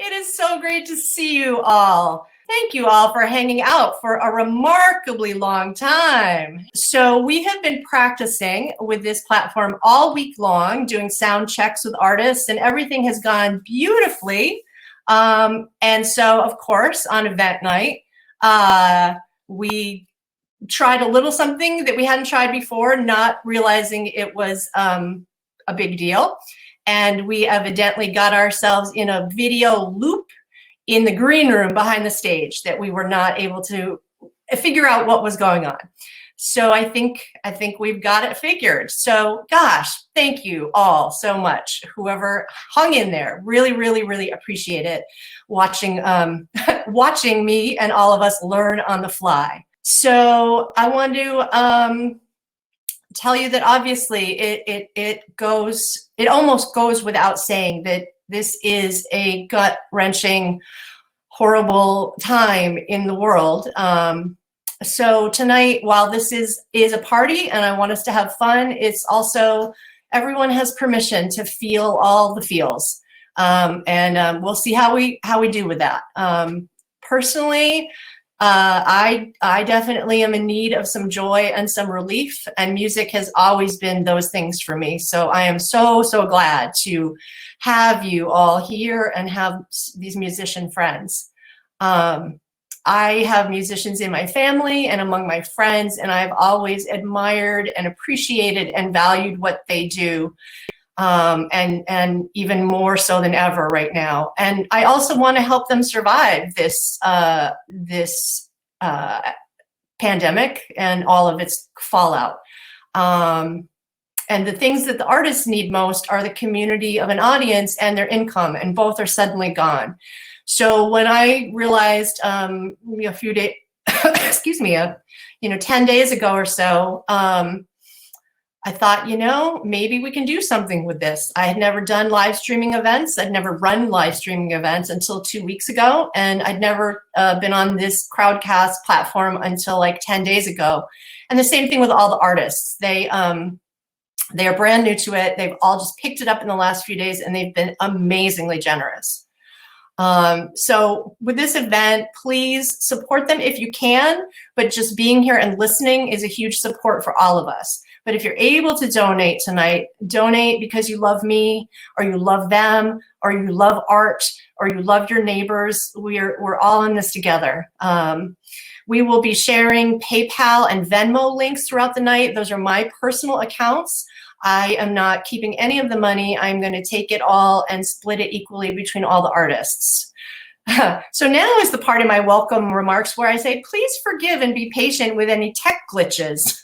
It is so great to see you all. Thank you all for hanging out for a remarkably long time. So we have been practicing with this platform all week long, doing sound checks with artists, and everything has gone beautifully. And so, of course, on event night, we tried a little something that we hadn't tried before, not realizing it was a big deal. And we evidently got ourselves in a video loop in the green room behind the stage that we were not able to figure out what was going on. So I think we've got it figured. So gosh, thank you all so much. Whoever hung in there, really, really, really appreciate it. Watching watching me and all of us learn on the fly. So I want to tell you that obviously it almost goes without saying that this is a gut-wrenching, horrible time in the world. So tonight, while this is a party and I want us to have fun, it's also everyone has permission to feel all the feels, and we'll see how we do with that. Personally, I definitely am in need of some joy and some relief, and music has always been those things for me. So I am so glad to have you all here and have these musician friends. I have musicians in my family and among my friends, and I've always admired and appreciated and valued what they do. And even more so than ever right now. And I also want to help them survive this pandemic and all of its fallout. And the things that the artists need most are the community of an audience and their income, and both are suddenly gone. So when I realized a few days, excuse me, 10 days ago or so, I thought, maybe we can do something with this. I had never done live streaming events. I'd never run live streaming events until 2 weeks ago. And I'd never been on this Crowdcast platform until like 10 days ago. And the same thing with all the artists. They are brand new to it. They've all just picked it up in the last few days, and they've been amazingly generous. So with this event, please support them if you can, but just being here and listening is a huge support for all of us. But if you're able to donate tonight, donate because you love me, or you love them, or you love art, or you love your neighbors. We're all in this together. We will be sharing PayPal and Venmo links throughout the night. Those are my personal accounts. I am not keeping any of the money. I'm going to take it all and split it equally between all the artists. So now is the part of my welcome remarks where I say, please forgive and be patient with any tech glitches.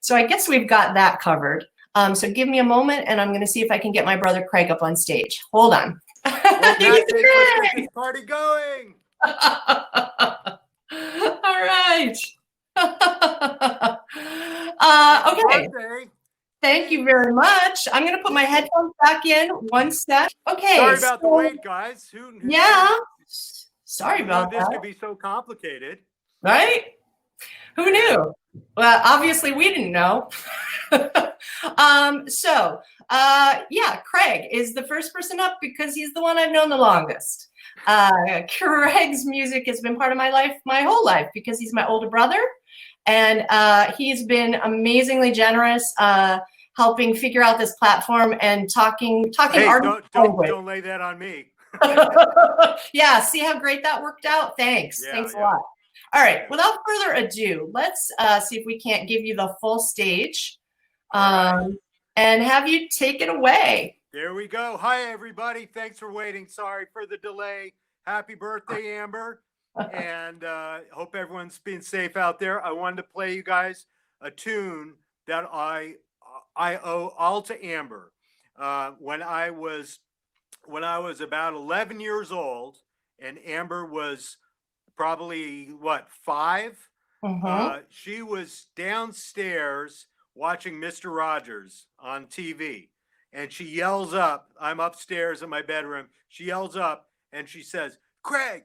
So I guess we've got that covered. So give me a moment, and I'm going to see if I can get my brother Craig up on stage. Hold on. Well, let's get this party going. All right. Okay. Birthday. Thank you very much. I'm going to put my headphones back in. One sec. Okay. Sorry about the wait, guys. Yeah. Sorry about that. This could be so complicated. Right? Who knew? Well, obviously we didn't know. Yeah, Craig is the first person up because he's the one I've known the longest. Craig's music has been part of my life, my whole life, because he's my older brother. And he's been amazingly generous, helping figure out this platform and talking Hey, art. don't lay that on me. Yeah, see how great that worked out? Thanks. Yeah, Thanks a lot. All right, without further ado, let's see if we can't give you the full stage and have you take it away. There we go. Hi, everybody. Thanks for waiting. Sorry for the delay. Happy birthday, Amber. And hope everyone's being safe out there. I wanted to play you guys a tune that I owe all to Amber. When I was about 11 years old, and Amber was probably 5. She was downstairs watching Mr. Rogers on TV, and she yells up. I'm upstairs in my bedroom. She yells up and she says, Craig,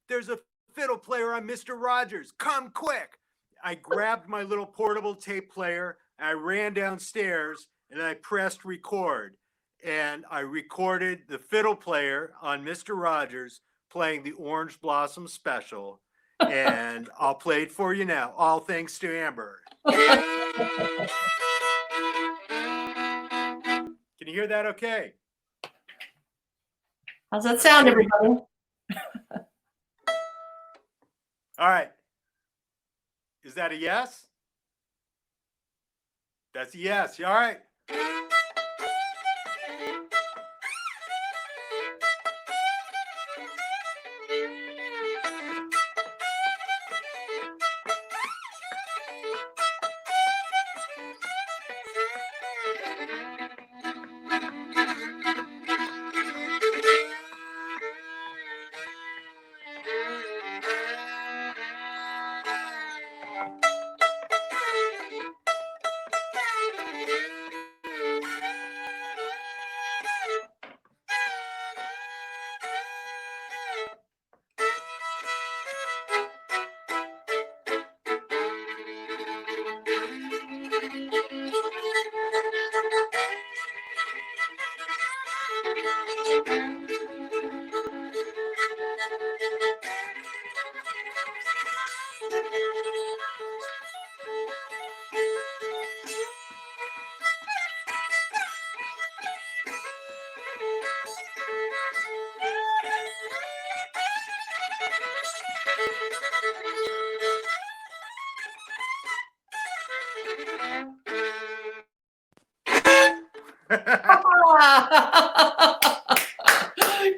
there's a fiddle player on Mr. Rogers. Come quick. I grabbed my little portable tape player. I ran downstairs and I pressed record. and I recorded the fiddle player on Mr. Rogers playing the Orange Blossom Special, and I'll play it for you now, all thanks to Amber. Can you hear that okay? How's that sound, everybody? All right. Is that a yes? That's a yes. All right.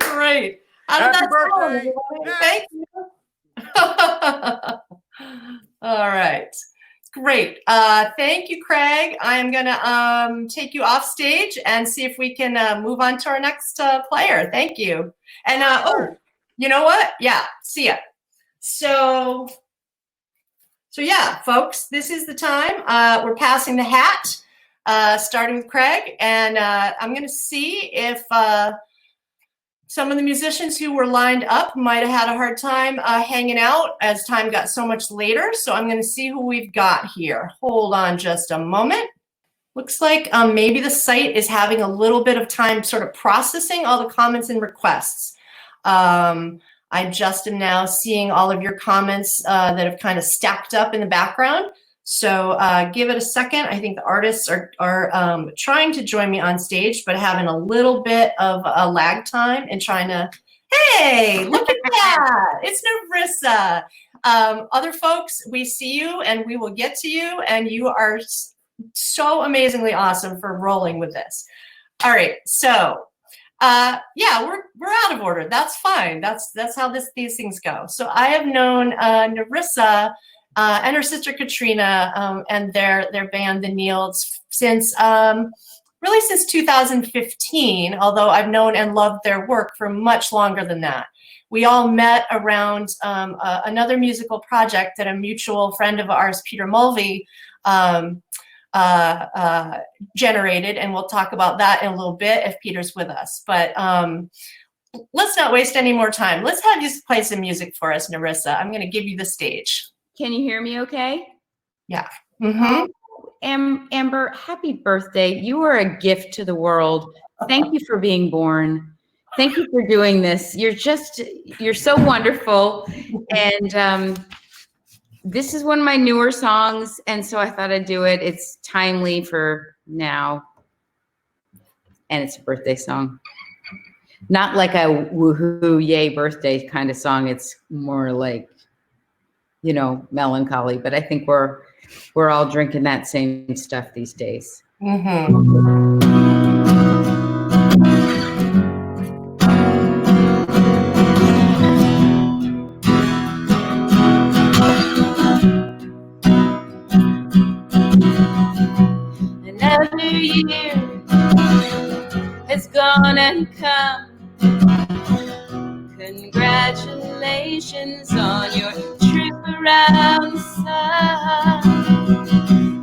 Great. How did Happy that birthday. sound? Thank you. All right. Great. Thank you, Craig. I'm going to take you off stage and see if we can move on to our next player. Thank you. And oh, you know what? Yeah, see ya. So yeah, folks, this is the time. We're passing the hat, starting with Craig, and I'm going to see if some of the musicians who were lined up might have had a hard time hanging out as time got so much later. So I'm going to see who we've got here. Hold on just a moment. Looks like maybe the site is having a little bit of time sort of processing all the comments and requests. I just am now seeing all of your comments that have kind of stacked up in the background. So give it a second. I think the artists are trying to join me on stage, but having a little bit of a lag time and trying to, hey, look at that. It's Narissa. Other folks, we see you and we will get to you, and you are so amazingly awesome for rolling with this. All right, so yeah, we're out of order. That's fine. That's how these things go. So I have known Narissa and her sister Katrina and their band, the Nields, since really since 2015. Although I've known and loved their work for much longer than that. We all met around another musical project that a mutual friend of ours, Peter Mulvey, generated, and we'll talk about that in a little bit if Peter's with us. But let's not waste any more time. Let's have you play some music for us, Narissa. I'm going to give you the stage. Can you hear me okay? Yeah. Mm-hmm. Amber, happy birthday. You are a gift to the world. Thank you for being born. Thank you for doing this. You're so wonderful. And this is one of my newer songs, and so I thought I'd do it. It's timely for now, and it's a birthday song. Not like a woohoo, yay, birthday kind of song. It's more like, you know, melancholy, but I think we're all drinking that same stuff these days. Mm-hmm. Another year has gone and come. Congratulations on your trip around the sun.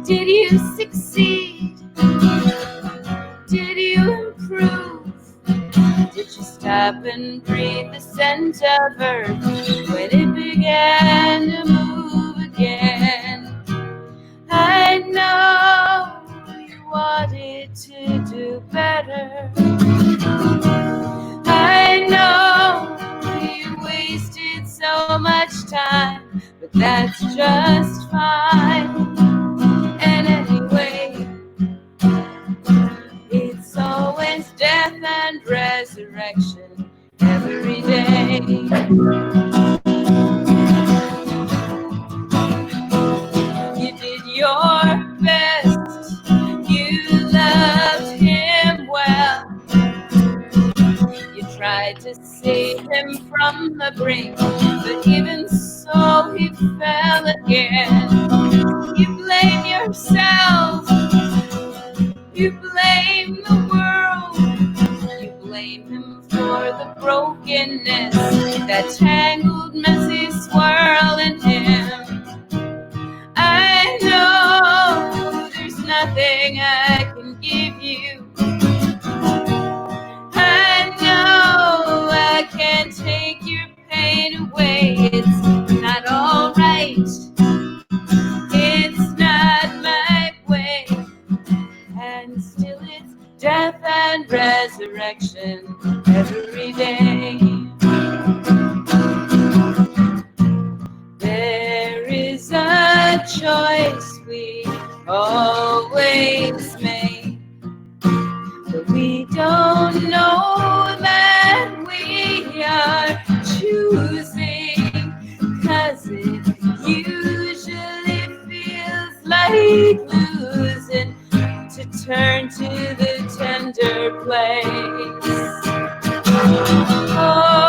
Did you succeed? Did you improve? Did you stop and breathe the scent of earth when it began to move again? I know you wanted to do better. I know you wasted so much time, but that's just fine. And anyway, it's always death and resurrection every day. You did your best, you loved him well. You tried to save him from the brink, but even so he fell again. You blame yourself, you blame the world, you blame him for the brokenness, that tangled, messy swirl in him. I know there's nothing I can give you. I know I can't take your pain away. It's not all right. It's not my way. And still it's death and resurrection every day. There is a choice we always make, but we don't know that we are choosing, 'cause it usually feels like losing to turn to the tender place. Oh, oh,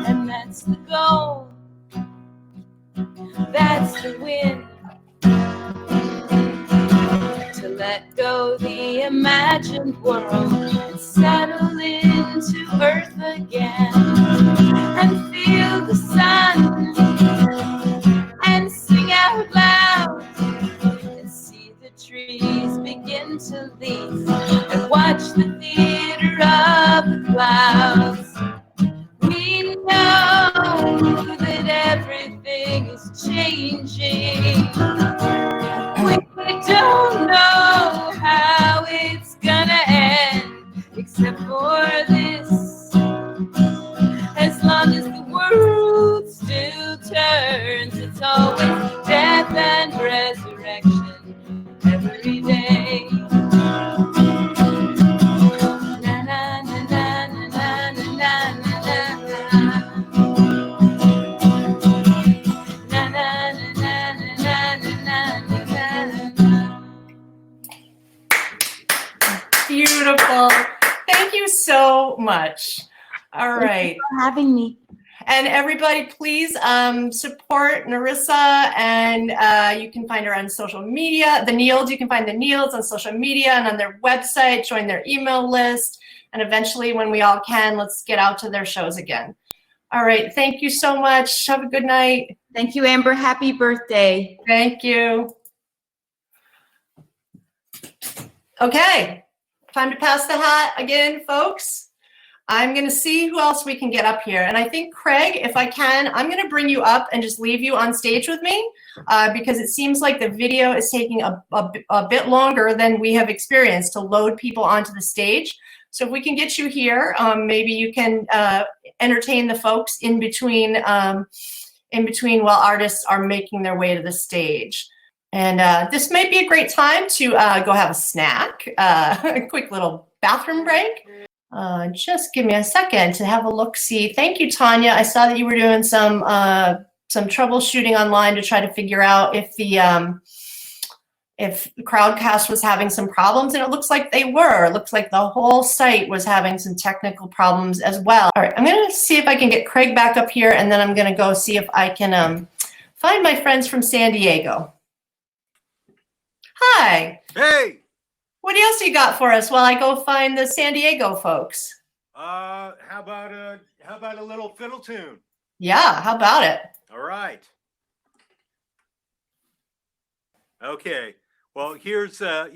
and that's the goal, that's the win, to let go the imagined world and settle into earth again, and feel the sun and sing out loud, and see the trees begin to leaf, and watch the theater of the clouds. We know that everything is changing. We don't know how it's gonna end, except for this. As long as the world still turns, it's always death and resurrection every day. Na na na na na na na na na na na na na. Beautiful. Thank you so much. All right. Thank you for having me. And everybody, please support Narissa, and you can find her on social media. The Neils, you can find the Neils on social media and on their website, join their email list, and eventually, when we all can, let's get out to their shows again. All right, thank you so much. Have a good night. Thank you, Amber. Happy birthday. Thank you. Okay, time to pass the hat again, folks. I'm going to see who else we can get up here. And I think, Craig, if I can, I'm going to bring you up and just leave you on stage with me because it seems like the video is taking a bit longer than we have experienced to load people onto the stage. So if we can get you here, maybe you can entertain the folks in between while artists are making their way to the stage. And this might be a great time to go have a snack, a quick little bathroom break. Just give me a second to have a look-see. Thank you, Tanya. I saw that you were doing some troubleshooting online to try to figure out if the Crowdcast was having some problems, and it looks like they were. It looks like the whole site was having some technical problems as well. All right, I'm going to see if I can get Craig back up here, and then I'm going to go see if I can find my friends from San Diego. Hi. Hey. What else you got for us while I go find the San Diego folks? How about a little fiddle tune? Yeah, how about it? All right. Okay. Well, here's a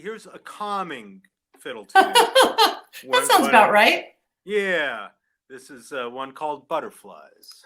calming fiddle tune. That sounds about right. Yeah, this is one called Butterflies.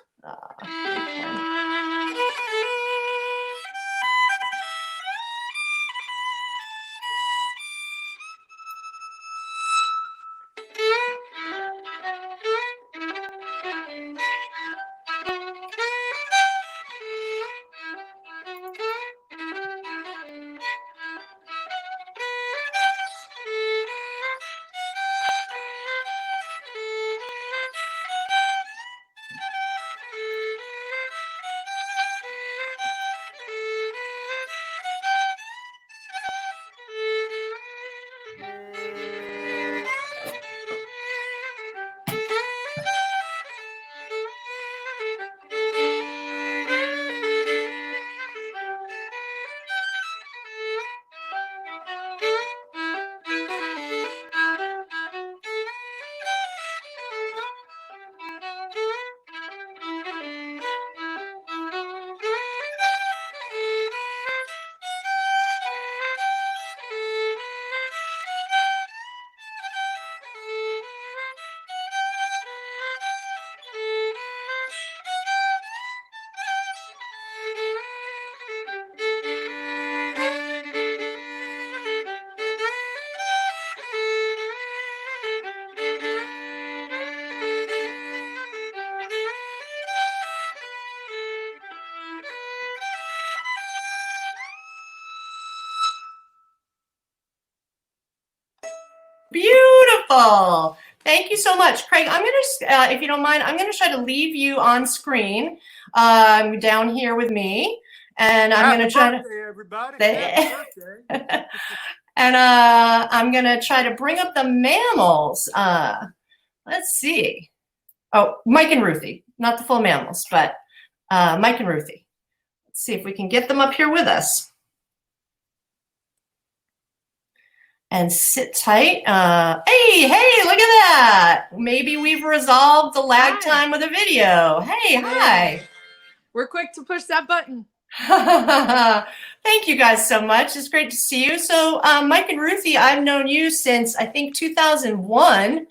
Beautiful. Thank you so much, Craig. I'm going to, if you don't mind, I'm going to try to leave you on screen down here with me. And I'm going to try to, everybody. Happy birthday. And I'm going to try to bring up the mammals. Let's see. Oh, Mike and Ruthie, not the full mammals, but Mike and Ruthie. Let's see if we can get them up here with us. And sit tight. Hey, look at that. Maybe we've resolved the lag time with a video. Hey, hi. We're quick to push that button. Thank you guys so much. It's great to see you. So Mike and Ruthie, I've known you since I think 2001.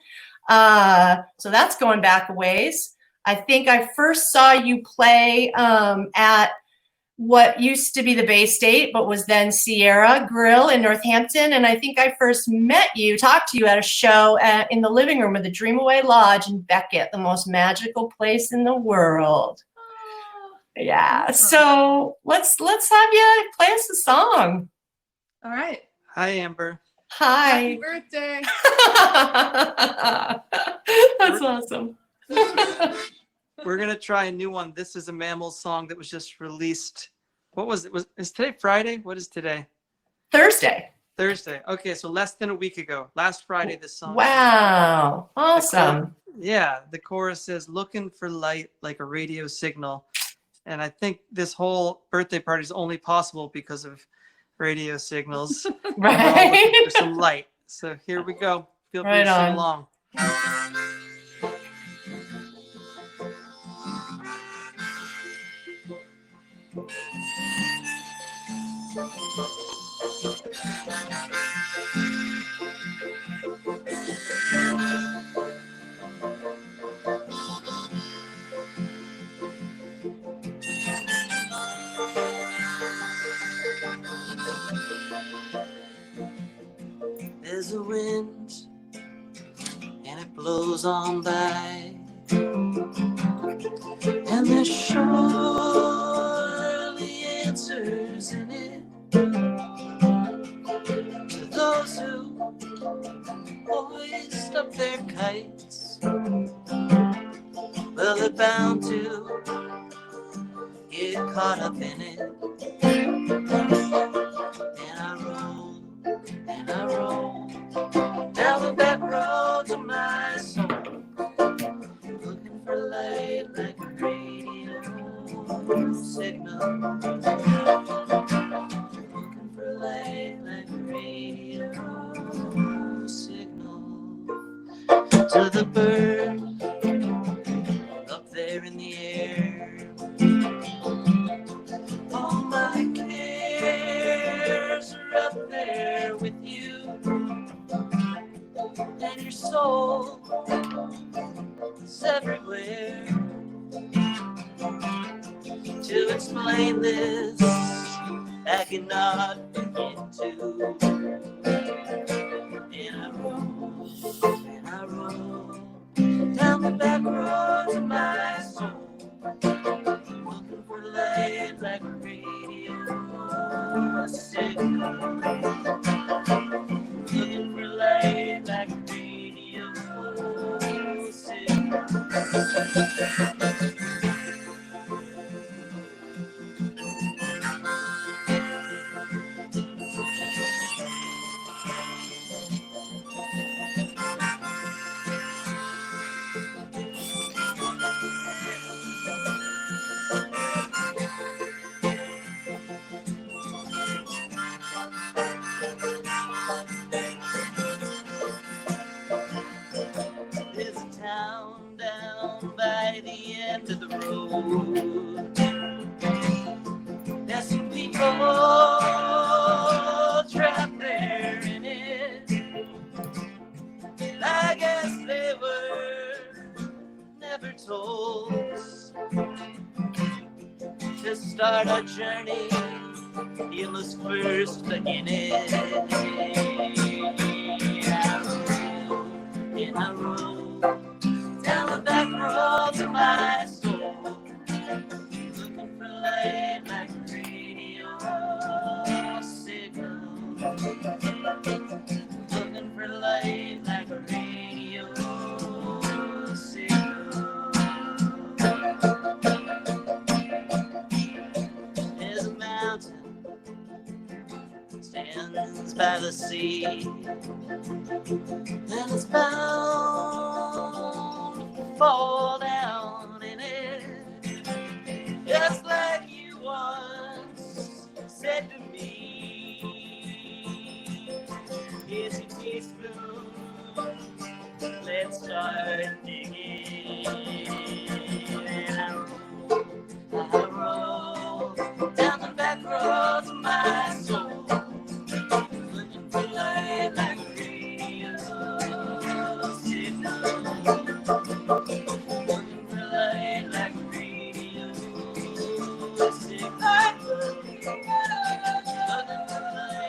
So that's going back a ways. I think I first saw you play at what used to be the Bay State, but was then Sierra Grill in Northampton. And I think I first met you, talked to you at a show in the living room of the Dreamaway Lodge in Beckett, the most magical place in the world. Yeah, so let's have you play us a song. All right. Hi, Amber. Hi. Happy birthday. That's awesome. We're going to try a new one. This is a Mammals song that was just released. What was it? Is today Friday? What is today? Thursday. Thursday. Okay, so less than a week ago. Last Friday, this song. Wow. Awesome. Yeah, the chorus says, looking for light like a radio signal. And I think this whole birthday party is only possible because of radio signals. Right. We're all looking for some light. So here we go. Feel free to sing along. There's a wind and it blows on by, and there's surely answers in it to those who hoist up their kites. Well, they're bound to get caught up in it. And I roll down the back roads of my soul, looking for light like a radio signal. Looking for light like a radio signal. To the birds up there in the air, all my cares are up there with you, and your soul to explain this, I cannot begin to. And I roll down the back roads of my soul, looking for light like a radio signal. Looking for light like a radio signal. There's a town down by the end of the road. There's some people trapped there in it. I guess they were never told. To start our journey, you must first begin it. And I roll down the back roads of my soul, looking for light like a radio signal. Looking for light like a radio signal. There's a mountain stands by the sea, and it's bound to fall down in it, just like you once said to me. Here's your teaspoon, let's start digging. And I roll down the back roads of my soul, looking for light like a radio signal. Looking for light like a radio signal. Looking for light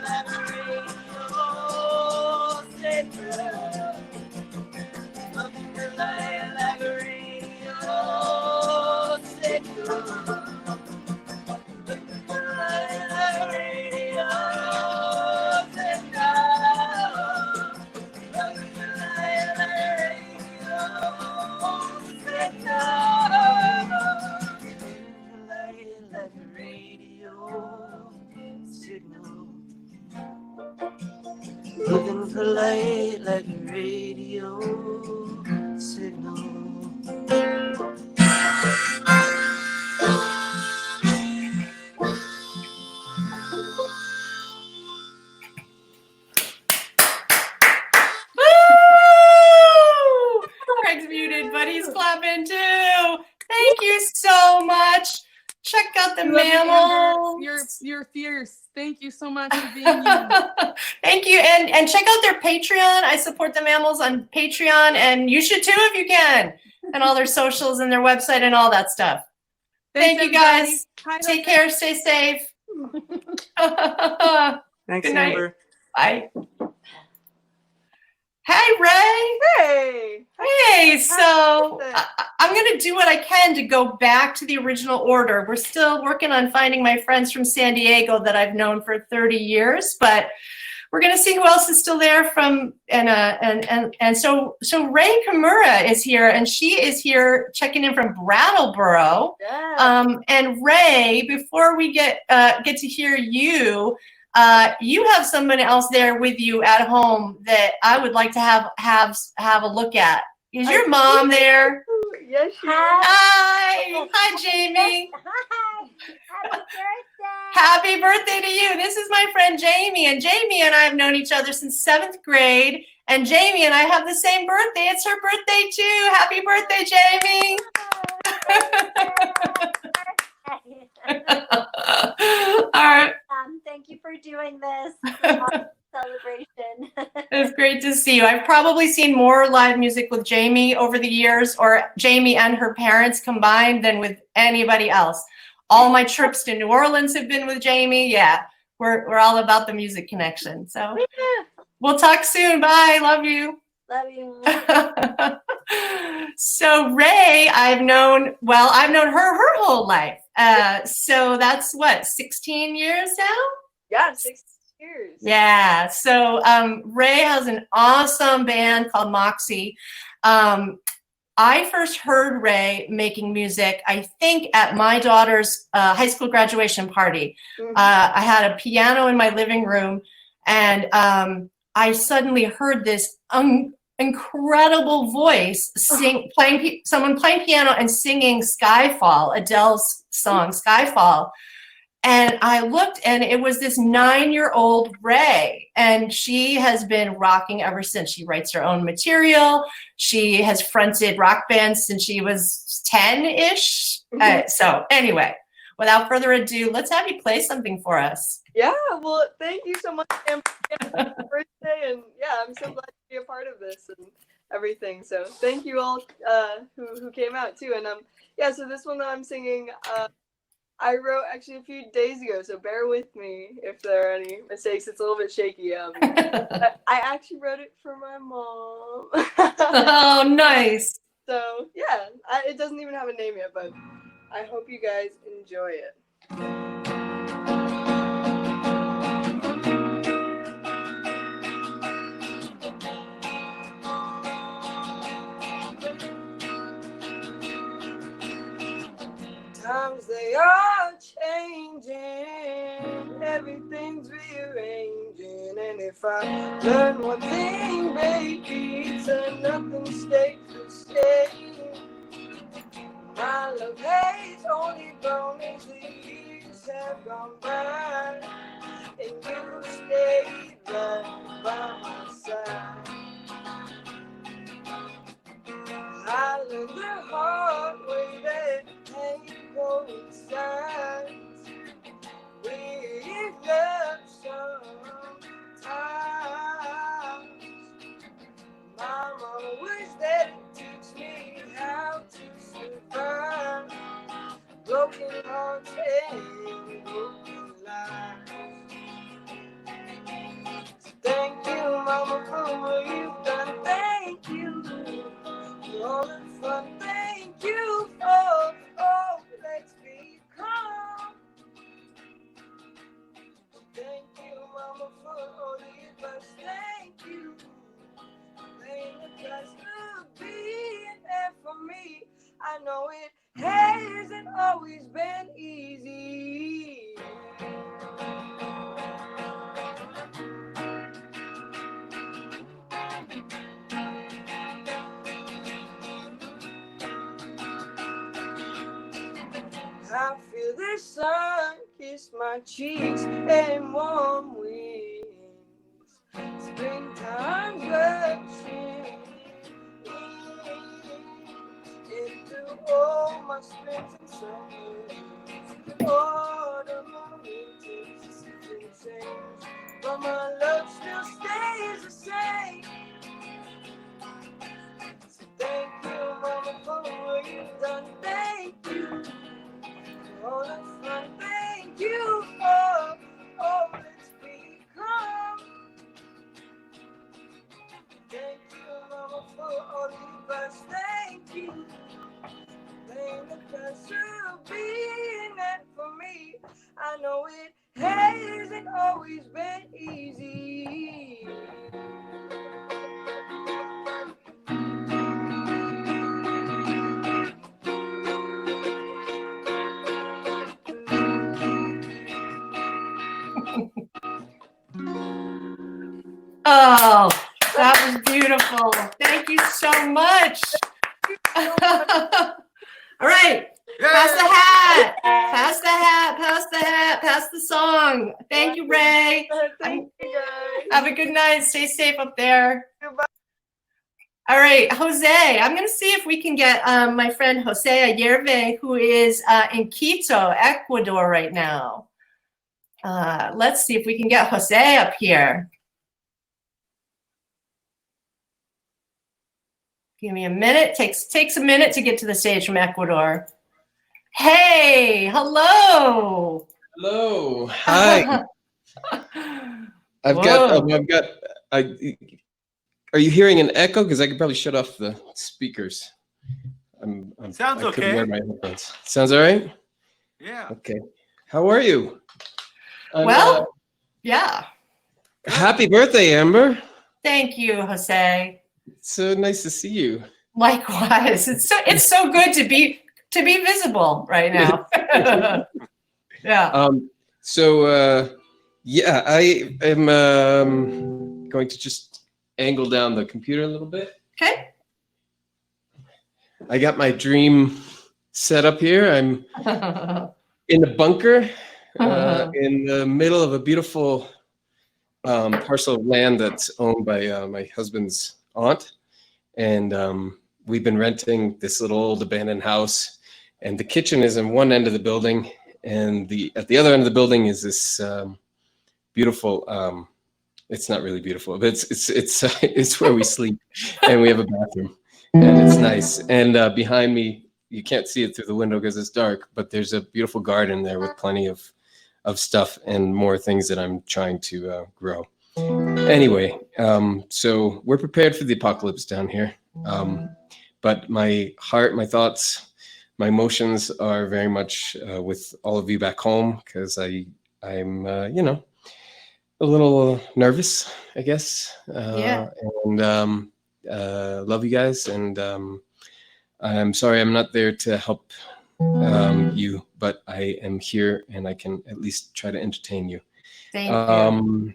like a radio signal. Looking for light like a radio signal. Looking for light like a radio signal. Looking for light like a radio signal. Looking for light like a radio signal. Looking for light like a radio signal. Woo! Craig's muted, but he's clapping too. Thank you so much. Check out the Love you, Amber. mammals. You're fierce. Thank you so much for being you. Thank you. And check out their Patreon. I support the mammals on Patreon, and you should too if you can. And all their socials and their website and all that stuff. Thanks, Thank you everybody. guys. Hi, Take care. Stay safe. Thanks, Good night. Amber. Bye. Hey, Ray. Hey. Hey, so I'm going to do what I can to go back to the original order. We're still working on finding my friends from San Diego that I've known for 30 years, but we're going to see who else is still there from, and so Ray Kimura is here, and she is here checking in from Brattleboro. Yeah. And Ray, before we get to hear you, you have someone else there with you at home that I would like to have a look at. Is your mom there? Yes, she is. Hi, Jamie. Hi. Happy birthday. Happy birthday to you. This is my friend Jamie, and Jamie and I have known each other since 7th grade, and Jamie and I have the same birthday. It's her birthday too. Happy birthday, Jamie. Birthday. All right. Thank you for doing this. celebration. It was great to see you. I've probably seen more live music with Jamie over the years, or Jamie and her parents combined, than with anybody else. All my trips to New Orleans have been with Jamie. Yeah, we're all about the music connection. So we'll talk soon. Bye. Love you. Love you. So Ray, I've known her whole life. So that's what, 16 years now? Yeah, 6 years. Yeah. So Ray has an awesome band called Moxie. I first heard Ray making music, I think, at my daughter's high school graduation party. I had a piano in my living room, and I suddenly heard this incredible voice someone playing piano and singing Skyfall, Adele's song Skyfall. And I looked, and it was this 9-year-old Ray, and she has been rocking ever since. She writes her own material. She has fronted rock bands since she was 10-ish. So anyway, without further ado, let's have you play something for us. Yeah, well, thank you so much, Amber, for your birthday, and yeah, I'm so glad to be a part of this and everything. So thank you all who came out too. And yeah, so this one that I'm singing, I wrote actually a few days ago, so bear with me if there are any mistakes. It's a little bit shaky. I actually wrote it for my mom. Oh, nice. So yeah, it doesn't even have a name yet, but I hope you guys enjoy it. Times they are changing, everything's rearranging, and if I learn one thing, baby, it's that nothing stays the same. My love has only grown as the years have gone by, and you stayed right by my side. I learned the hard way that hate coincides with love sometimes. Mama was there to teach me how to survive broken hearts and broken lives. So thank you, Mama, for what you've done. Thank you for all the fun. Thank you for let's be calm. Thank you, Mama, for all the advice. Thank you for paying the price of being there for me. I know it hasn't always been easy. I feel the sun kiss my cheeks and warm winds. Springtime rushing into all my springs and summers. Autumn and winters season change, but my love still stays the same. So thank you, Mama, for what you've done. Thank you. All the fun, thank you for let's be calm. Thank you, Mama, for all the advice. Thank you, paying the price of being there for me. I know it hasn't always been easy. Oh, that was beautiful. Thank you so much. All right. Pass the hat. Pass the hat. Pass the hat. Pass the song. Thank you, Ray. Thank you, guys. Have a good night. Stay safe up there. Goodbye. All right, Jose. I'm going to see if we can get my friend Jose Ayerve, who is in Quito, Ecuador right now. Let's see if we can get Jose up here. Give me a minute. Takes a minute to get to the stage from Ecuador. Hey, hello. Hello. Hi. I've Whoa. got. Are you hearing an echo? Because I could probably shut off the speakers. Sounds I couldn't wear okay. my headphones. Sounds all right. Yeah. Okay. How are you? Well, yeah. Happy birthday, Amber. Thank you, Jose. It's so nice to see you. Likewise. It's so good to be visible right now. Yeah. Yeah, I am going to just angle down the computer a little bit. Okay. I got my dream set up here. I'm in a bunker in the middle of a beautiful parcel of land that's owned by my husband's aunt. And we've been renting this little old abandoned house. And the kitchen is in one end of the building. And at the other end of the building is this beautiful, it's not really beautiful, but it's where we sleep. And we have a bathroom. And it's nice. And behind me, you can't see it through the window because it's dark, but there's a beautiful garden there with plenty of stuff and more things that I'm trying to grow. Anyway, so we're prepared for the apocalypse down here. But my heart, my thoughts, my emotions are very much with all of you back home because I'm a little nervous, I guess. Yeah. And love you guys. And I'm sorry I'm not there to help you, but I am here and I can at least try to entertain you. Thank you.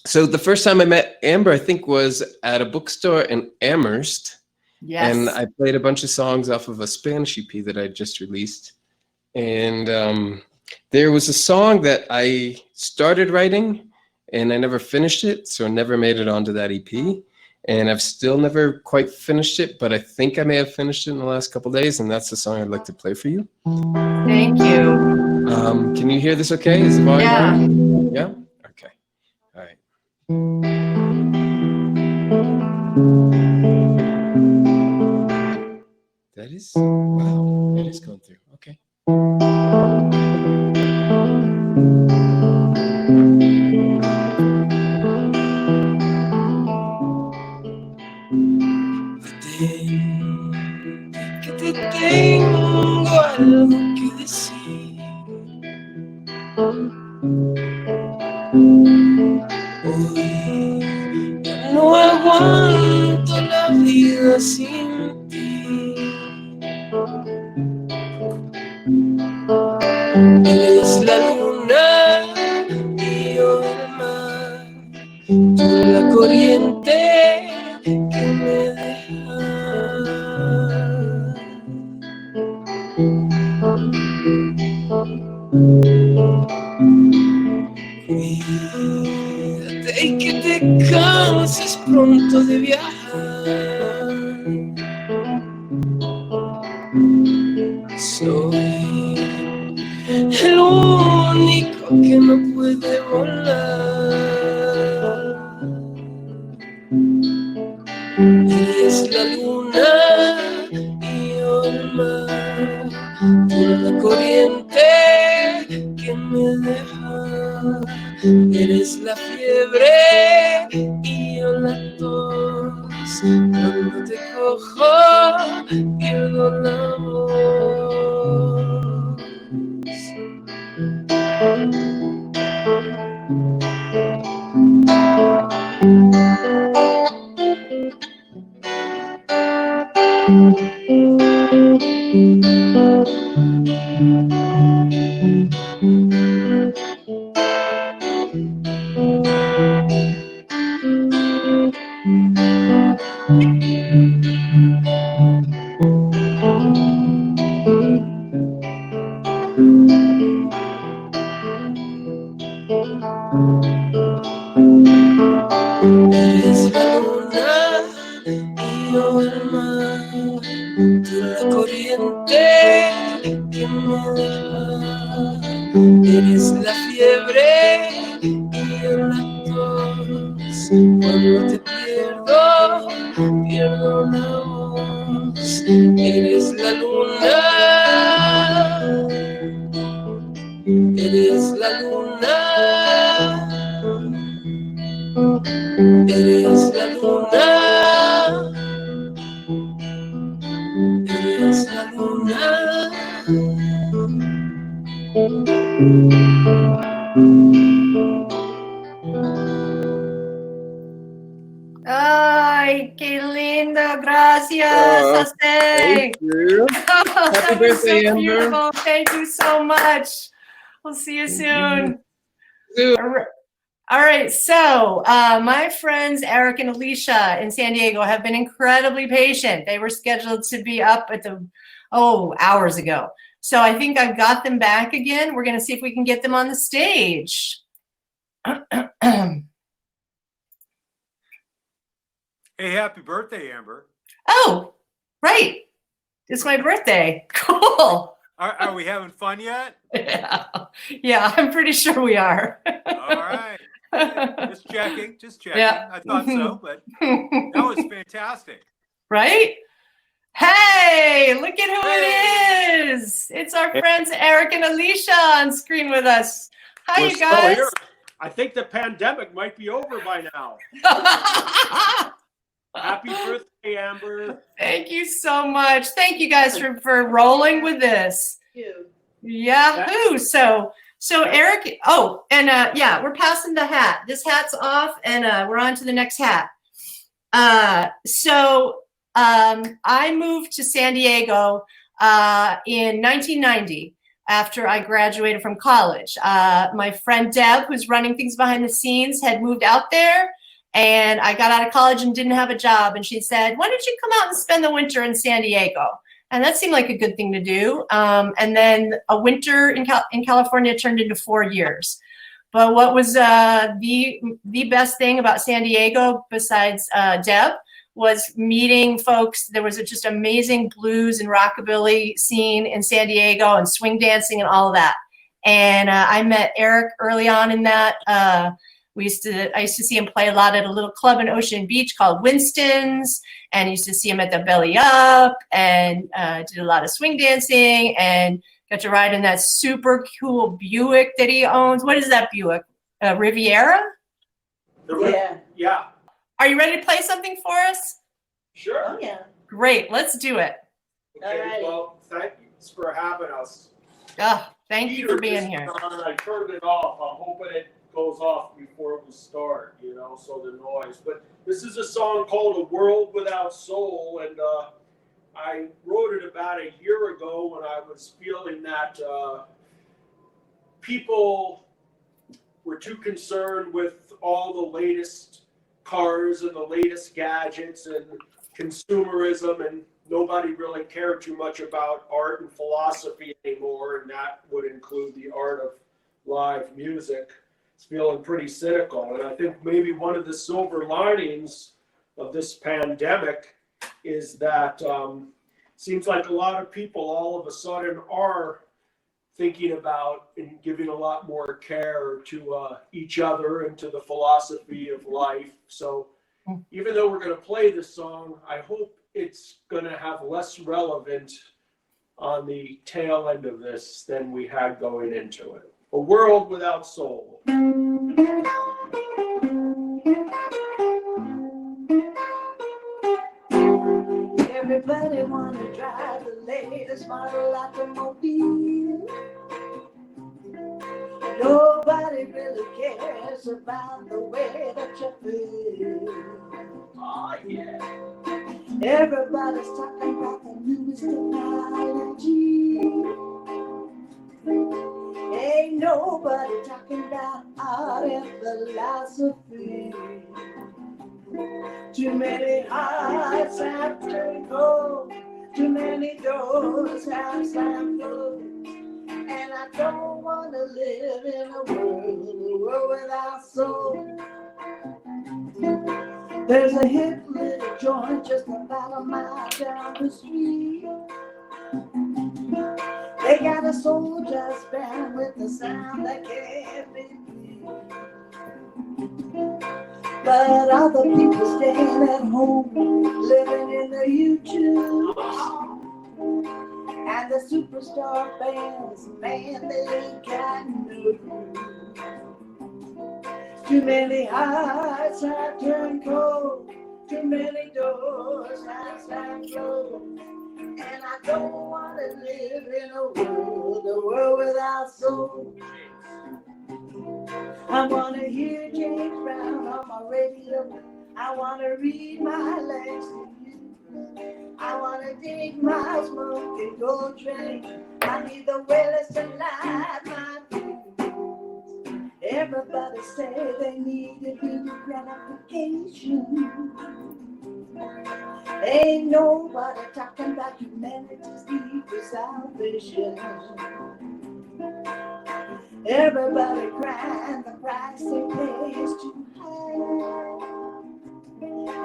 So the first time I met Amber, I think, was at a bookstore in Amherst. Yes. And I played a bunch of songs off of a Spanish EP that I just released. And there was a song that I started writing and I never finished it. So I never made it onto that EP. And I've still never quite finished it, but I think I may have finished it in the last couple of days. And that's the song I'd like to play for you. Thank you. Can you hear this okay? Is the volume Yeah. on? Yeah? Okay. All right. That is, wow, it is going through. Okay. Que te tengo algo que decir. Hoy ya no aguanto la vida sin ti. Eres la luna y yo el mar, tú la corriente que me deja. Cuídate y que te canses pronto de viajar. Soy el único que no puede volar. Eres la luna y yo el mar, tú la corriente que me deja. Eres la fiebre y yo la tos. Cuando te cojo pierdo la voz. Eres la luna y yo el mar, tú la corriente que me deja. Eres la fiebre y yo la tos. Cuando te pierdo, pierdo la voz. Eres la luna. Eres la luna. Eres la luna. Eres la luna. Ay, qué lindo. Gracias, Oh, Jose. Thank you. That was birthday, so Amber. beautiful. Thank you so much. We'll see you soon. All right, so my friends Eric and Alicia in San Diego have been incredibly patient. They were scheduled to be up at hours ago. So I think I've got them back again. We're going to see if we can get them on the stage. Hey, happy birthday, Amber. Oh, right. It's my birthday. Cool. Are we having fun yet? Yeah, I'm pretty sure we are. All right. Just checking. Yeah. I thought so, but that was fantastic. Right? Hey, look at who it is. It's our friends Eric and Alicia on screen with us. Hi, We're you still guys. here. I think the pandemic might be over by now. Happy birthday, Amber. Thank you so much. Thank you guys for rolling with this. Yahoo. So Eric, yeah, we're passing the hat. This hat's off and we're on to the next hat. I moved to San Diego in 1990 after I graduated from college. My friend Deb, who's running things behind the scenes, had moved out there, and I got out of college and didn't have a job. And she said, why don't you come out and spend the winter in San Diego? And that seemed like a good thing to do. And then a winter in California turned into 4 years. But what was the best thing about San Diego, besides Deb, was meeting folks. There was just amazing blues and rockabilly scene in San Diego and swing dancing and all of that. And I met Eric early on in that. I used to see him play a lot at a little club in Ocean Beach called Winston's, and used to see him at the Belly Up, and did a lot of swing dancing, and got to ride in that super cool Buick that he owns. What is that Buick? Riviera? Yeah. Are you ready to play something for us? Sure. Oh, yeah. Great, let's do it. Okay, Alrighty. well, thanks for having us. Oh, thank you for being Heater here. isn't on. I turned it off. I'm hoping it goes off before it will start, so the noise. But this is a song called A World Without Soul, and I wrote it about a year ago when I was feeling that people were too concerned with all the latest cars and the latest gadgets and consumerism, and nobody really cared too much about art and philosophy anymore, and that would include the art of live music. It's feeling pretty cynical, and I think maybe one of the silver linings of this pandemic is that seems like a lot of people all of a sudden are thinking about and giving a lot more care to each other and to the philosophy of life. So even though we're going to play this song, I hope it's going to have less relevance on the tail end of this than we had going into it. A World Without Soul. Everybody wanna drive the latest model automobile. Nobody really cares about the way that you feel. Oh, yeah. Everybody's talking about the newest technology. Ain't nobody talking about art and philosophy. Too many hearts have turned cold. Too many doors have slammed closed. And I don't want to live in a world without soul. There's a hip little joint just about a mile down the street. They got a soul jazz band with a sound that can't be beat. but other people staying at home, living in the YouTubes and the superstar bands. Man, they ain't got no clue. Too many hearts have turned cold, too many doors have slammed closed, and I don't want to live in a world without soul. I want to hear James Brown on my radio. I want to read my legs to you. I want to dig my smoke and go drink. I need the whalers to light my fuse. Everybody say they need a little gratification. Ain't nobody talking about humanity's need for salvation. Everybody crying, the price they pay is too high.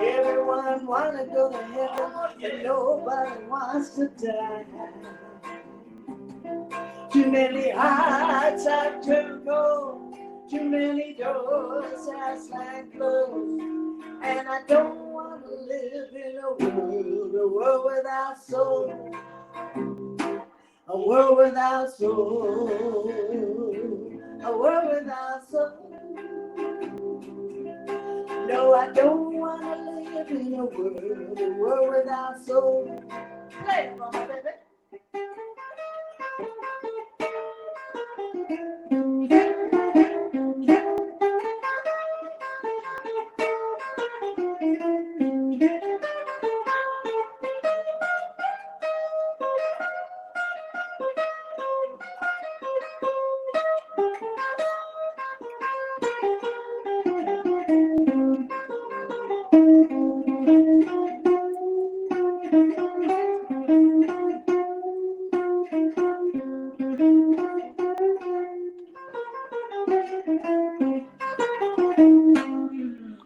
Everyone wanna go to heaven, but nobody wants to die. Too many hearts have turned cold, too many doors have slammed closed, and I don't want to live in a world without soul, a world without soul, a world without soul. No, I don't want to live in a world without soul. Play it for me, baby.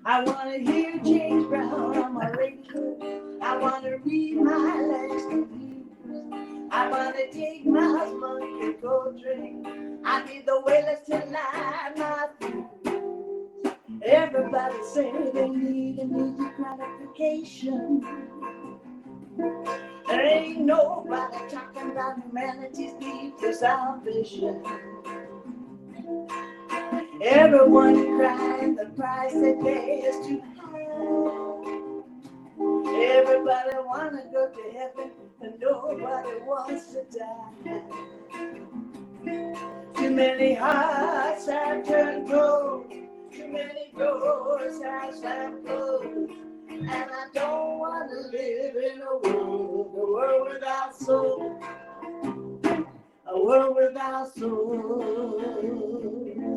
I want to hear James Brown on my radio. I want to read my last reviews. I want to take my smoke and go drink. I need the whalers to light my fuse. Everybody say they need immediate gratification. There ain't nobody talking about humanity's need for salvation. Everyone crying, the price they pay is too high. Everybody wanna go to heaven, and nobody wants to die. Too many hearts have turned cold, too many doors have slammed closed, and I don't wanna live in a world without soul, a world without soul,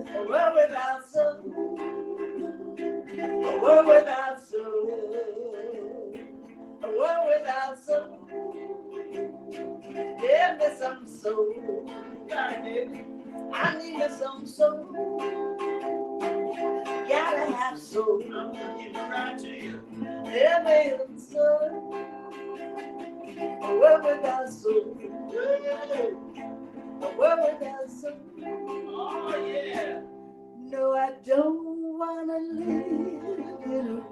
a world without soul, a world without soul, a world without soul. Give me some soul, God, baby. I need me some soul. Gotta have soul. I'm gonna give it right to you. Give me some soul. A world without soul. A world without soul. Oh yeah. No, I don't wanna live in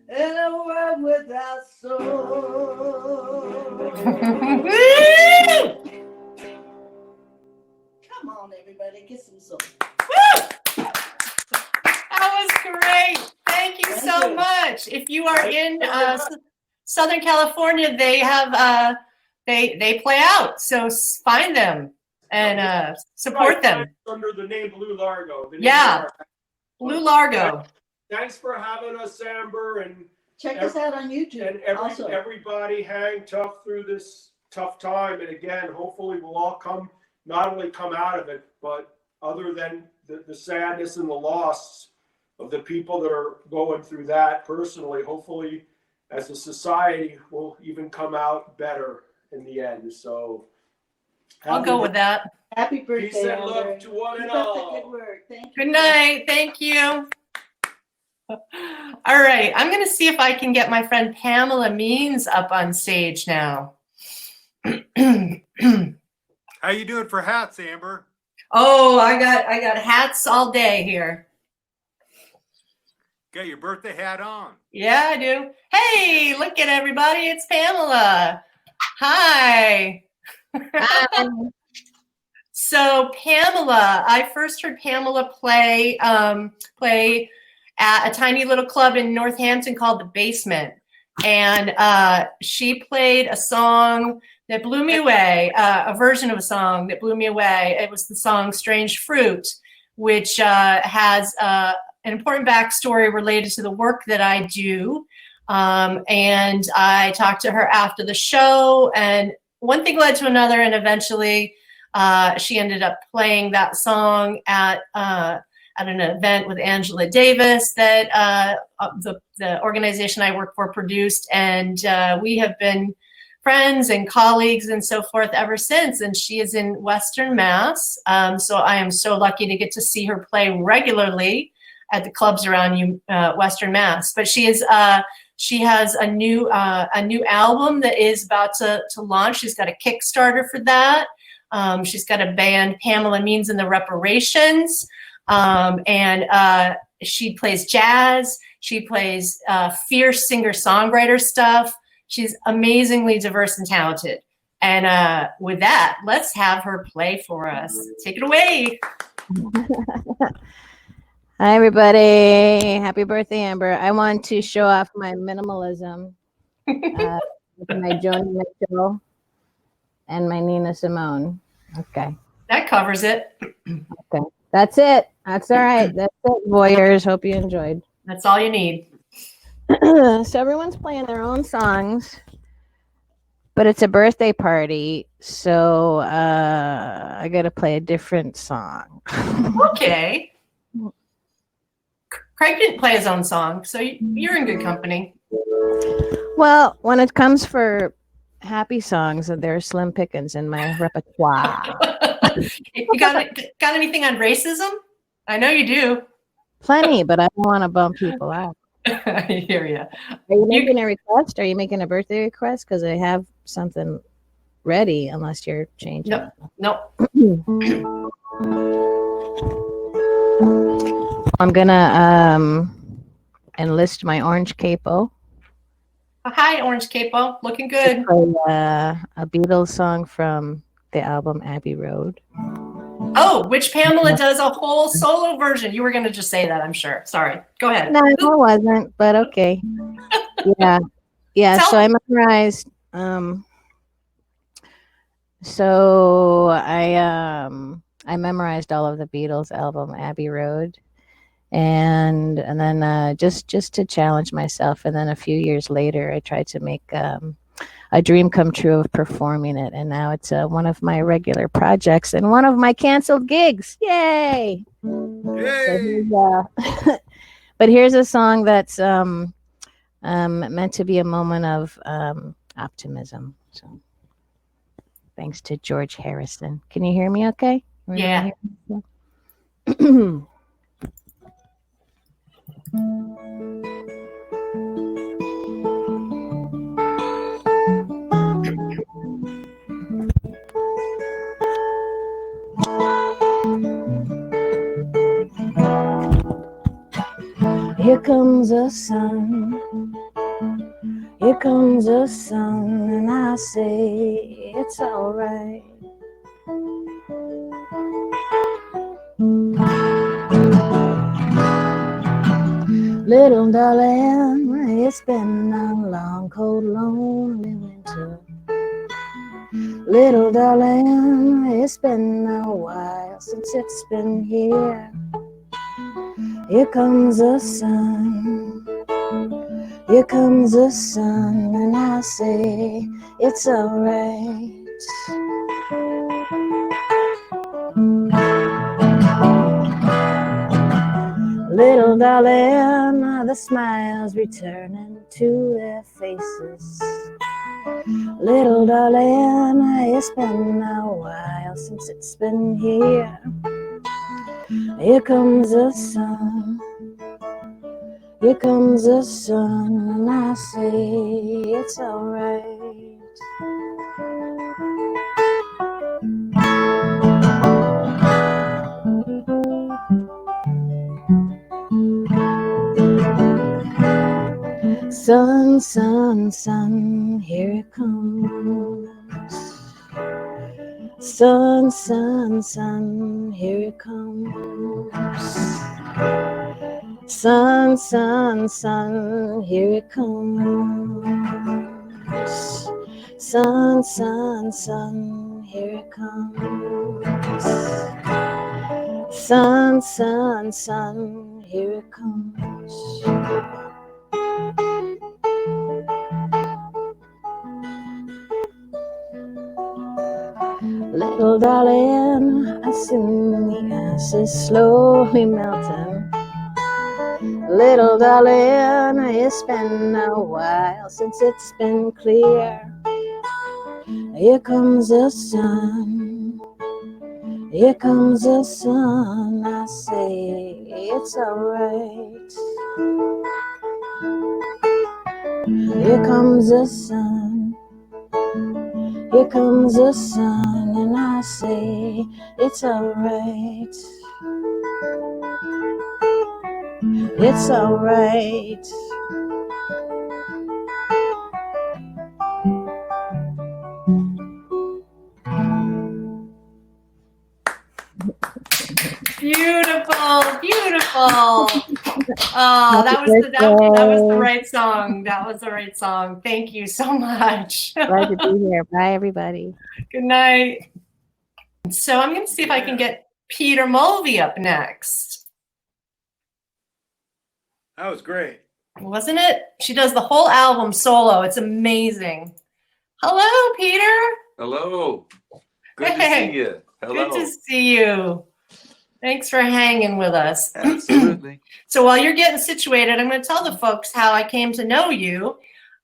a world without soul. Come on, everybody, get some soul. That was great. Thank you so much. If you are in Southern California, they have they play out. So find them and support them. Under the name Blue Largo. Yeah, Blue Largo. Thanks for having us, Amber, and Check us out on YouTube. and also. everybody hang tough through this tough time. And again, hopefully we'll all not only come out of it, but other than the sadness and the loss of the people that are going through that personally, hopefully as a society we'll even come out better in the end. So I'll go with that. Happy birthday, peace and Amber. love to one and Keep up the all. good work. Thank you. Good night. Thank you. All right. I'm going to see if I can get my friend Pamela Means up on stage now. How you doing for hats, Amber? Oh, I got hats all day here. Got your birthday hat on. Yeah, I do. Hey, look at everybody. It's Pamela. Hi. So Pamela, I first heard Pamela play at a tiny little club in Northampton called The Basement. And she played a song that blew me away, a version of a song that blew me away. It was the song Strange Fruit, which has an important backstory related to the work that I do. And I talked to her after the show, and one thing led to another, and eventually she ended up playing that song at an event with Angela Davis that the organization I work for produced, and we have been friends and colleagues and so forth ever since. And she is in Western Mass, so I am so lucky to get to see her play regularly at the clubs around Western Mass. But she has a new album that is about to launch. She's got a Kickstarter for that. She's got a band, Pamela Means and the Reparations, and she plays jazz. She plays fierce singer-songwriter stuff. She's amazingly diverse and talented. And with that, let's have her play for us. Take it away. Hi, everybody. Happy birthday, Amber. I want to show off my minimalism with my Joni Mitchell and my Nina Simone. Okay. That covers it. Okay. That's it. That's all right. That's it, voyeurs. Hope you enjoyed. That's all you need. So everyone's playing their own songs, but it's a birthday party, so I got to play a different song. Okay. Craig didn't play his own song, so you're in good company. Well, when it comes for happy songs, there are slim pickings in my repertoire. You got anything on racism? I know you do. Plenty, but I don't want to bump people out. I hear you. Are you making a request? Are you making a birthday request? Because I have something ready, unless you're changing. Nope. I'm gonna enlist my orange capo. Hi, Orange Capo. Looking good. To play a Beatles song from the album Abbey Road. Oh, which Pamela does a whole solo version. You were going to just say that, I'm sure. Sorry. Go ahead. No, I wasn't, but okay. Yeah. So I memorized. So I memorized all of the Beatles album Abbey Road, and then just to challenge myself, and then a few years later I tried to make a dream come true of performing it, and now it's one of my regular projects and one of my canceled gigs. Yay! Yay! So but here's a song that's meant to be a moment of optimism. So thanks to George Harrison. Can you hear me okay? Yeah. Here comes the sun. Here comes the sun, and I say it's all right. Little darling, it's been a long, cold, lonely winter. Little darling, it's been a while since it's been here. Here comes the sun. Here comes the sun, and I say it's all right. Little darling, the smiles returning to their faces. Little darling, it's been a while since it's been here. Here comes the sun. Here comes the sun, and I say it's all right. Sun, sun, sun, here it comes. Sun, sun, sun, here it comes. Sun, sun, sun, here it comes. Sun, sun, sun, here it comes. Sun, sun, sun, here it comes. Little darling, I see the ashes slowly melting. Little darling, it's been a while since it's been clear. Here comes the sun. Here comes the sun. I say it's alright. Here comes the sun. Here comes the sun, and I say it's alright. It's alright. Beautiful, beautiful. Oh, that was the right song. That was the right song. Thank you so much. Glad to be here. Bye, everybody. Good night. So I'm going to see if I can get Peter Mulvey up next. That was great. Wasn't it? She does the whole album solo. It's amazing. Hello, Peter. Hello. Good to Hey. see you. Hello. Good to see you. Thanks for hanging with us. Absolutely. So while you're getting situated, I'm going to tell the folks how I came to know you.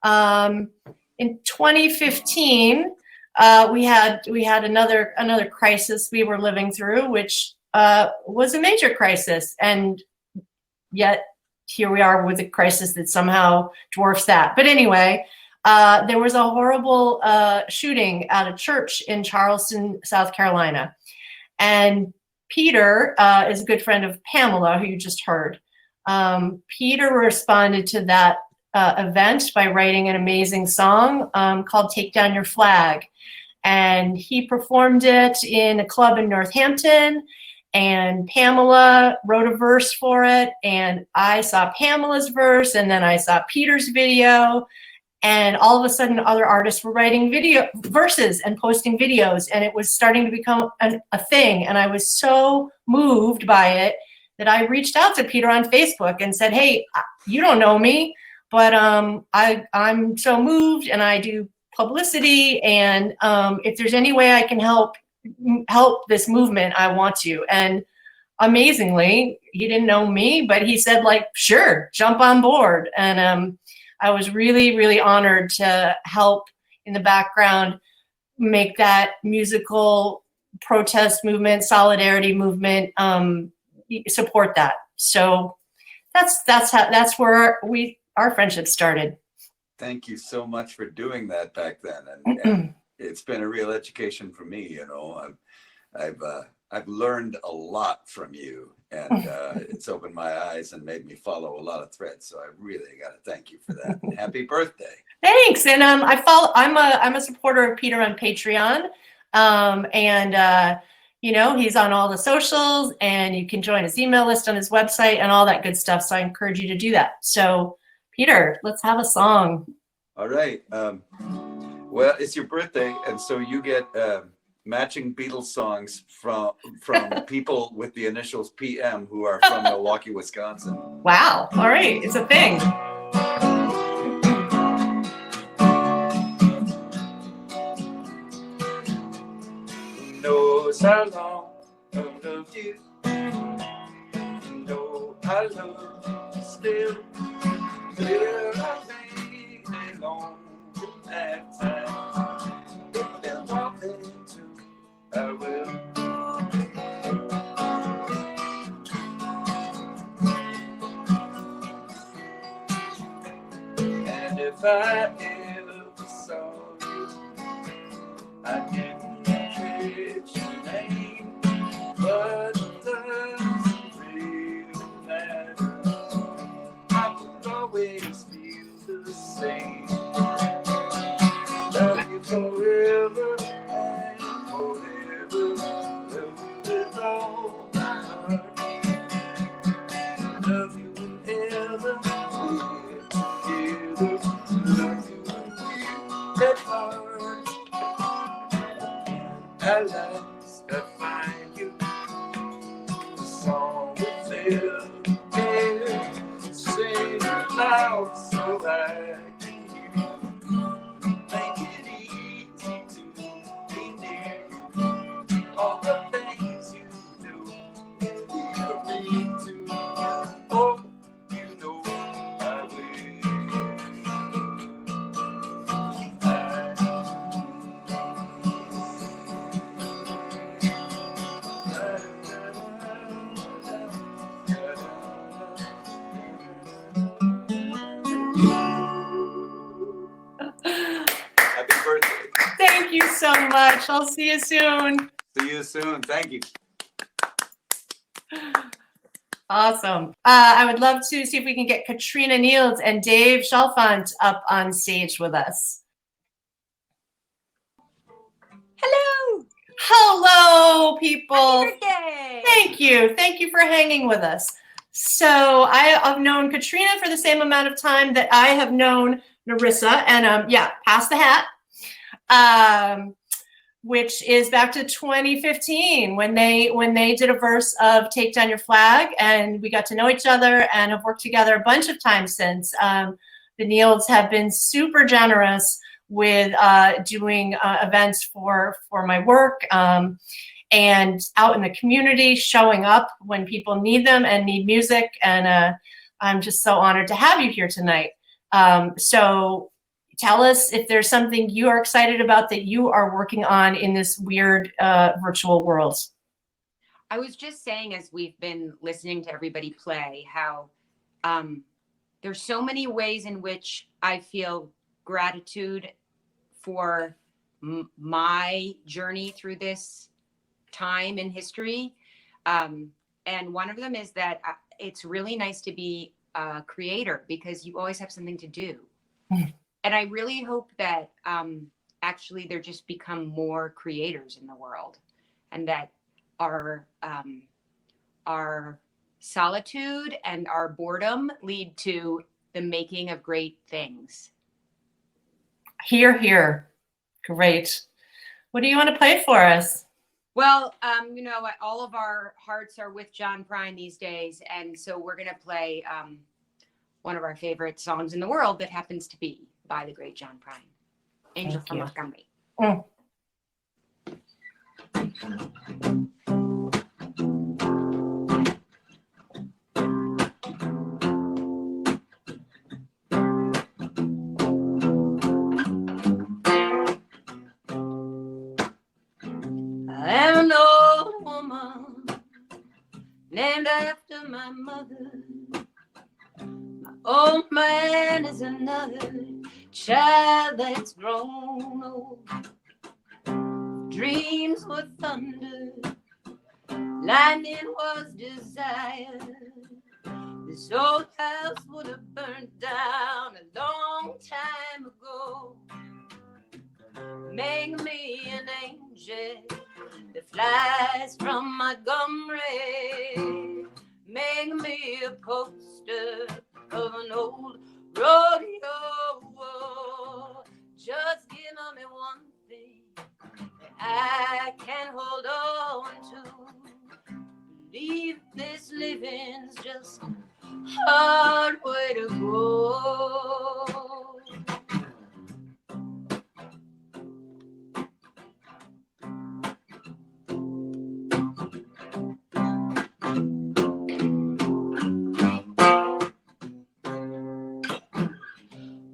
In 2015, we had another crisis we were living through, which was a major crisis, and yet here we are with a crisis that somehow dwarfs that. But anyway, there was a horrible shooting at a church in Charleston, South Carolina, and Peter is a good friend of Pamela, who you just heard. Peter responded to that event by writing an amazing song called Take Down Your Flag. And he performed it in a club in Northampton, and Pamela wrote a verse for it. And I saw Pamela's verse, and then I saw Peter's video. And all of a sudden, other artists were writing verses and posting videos, and it was starting to become a thing. And I was so moved by it that I reached out to Peter on Facebook and said, "Hey, you don't know me, but I'm so moved, and I do publicity, and if there's any way I can help this movement, I want to." And amazingly, he didn't know me, but he said, like, "Sure, jump on board." And I was really, really honored to help in the background make that musical protest movement, solidarity movement, support that. So that's where our friendship started. Thank you so much for doing that back then, and it's been a real education for me. You know, I've learned a lot from you, and it's opened my eyes and made me follow a lot of threads. So I really got to thank you for that. And happy birthday! Thanks. And I'm a supporter of Peter on Patreon, and you know, he's on all the socials, and you can join his email list on his website and all that good stuff. So I encourage you to do that. So Peter, let's have a song. All right. Well, it's your birthday, and so you get matching Beatles songs from people with the initials PM who are from Milwaukee, Wisconsin. Wow. All right. It's a thing. Who knows how long I've loved you? You know I love you still. Will I be alone at times? If there walking to, I will. And if I ever saw you, I didn't catch your name, but it doesn't really matter. I will always feel the same. at heart. At last I find you. The song within tears, sing loud so I can hear. Make it easy to be near. All the things you do for me to. Oh, you know I will. Happy birthday. Thank you so much. I'll see you soon. See you soon. Thank you. Awesome. I would love to see if we can get Katrina Niels and Dave Chalfant up on stage with us. Hello. Hello, people. Happy birthday. Thank you. Thank you for hanging with us. So I have known Katrina for the same amount of time that I have known Narissa, and yeah, pass the hat. Which is back to 2015 when they did a verse of Take Down Your Flag, and we got to know each other and have worked together a bunch of times since. The Niels have been super generous with doing events for my work and out in the community, showing up when people need them and need music. And I'm just so honored to have you here tonight. So tell us if there's something you are excited about that you are working on in this weird virtual world. I was just saying, as we've been listening to everybody play, how there's so many ways in which I feel gratitude for my journey through this time in history. And one of them is that it's really nice to be a creator because you always have something to do. And I really hope that actually there just become more creators in the world, and that our solitude and our boredom lead to the making of great things. Hear, hear. Great. What do you want to play for us? Well, you know, all of our hearts are with John Prine these days, and so we're going to play one of our favorite songs in the world that happens to be by the great John Prine, Angel from Montgomery. I am an old woman named after my mother. My old man is another child that's grown old. Dreams were thunder, lightning was desire. This old house would have burned down a long time ago. Make me an angel that flies from Montgomery. Make me a poster of an old rodeo. Just give me one thing that I can hold on to. Believe this living's just a hard way to go.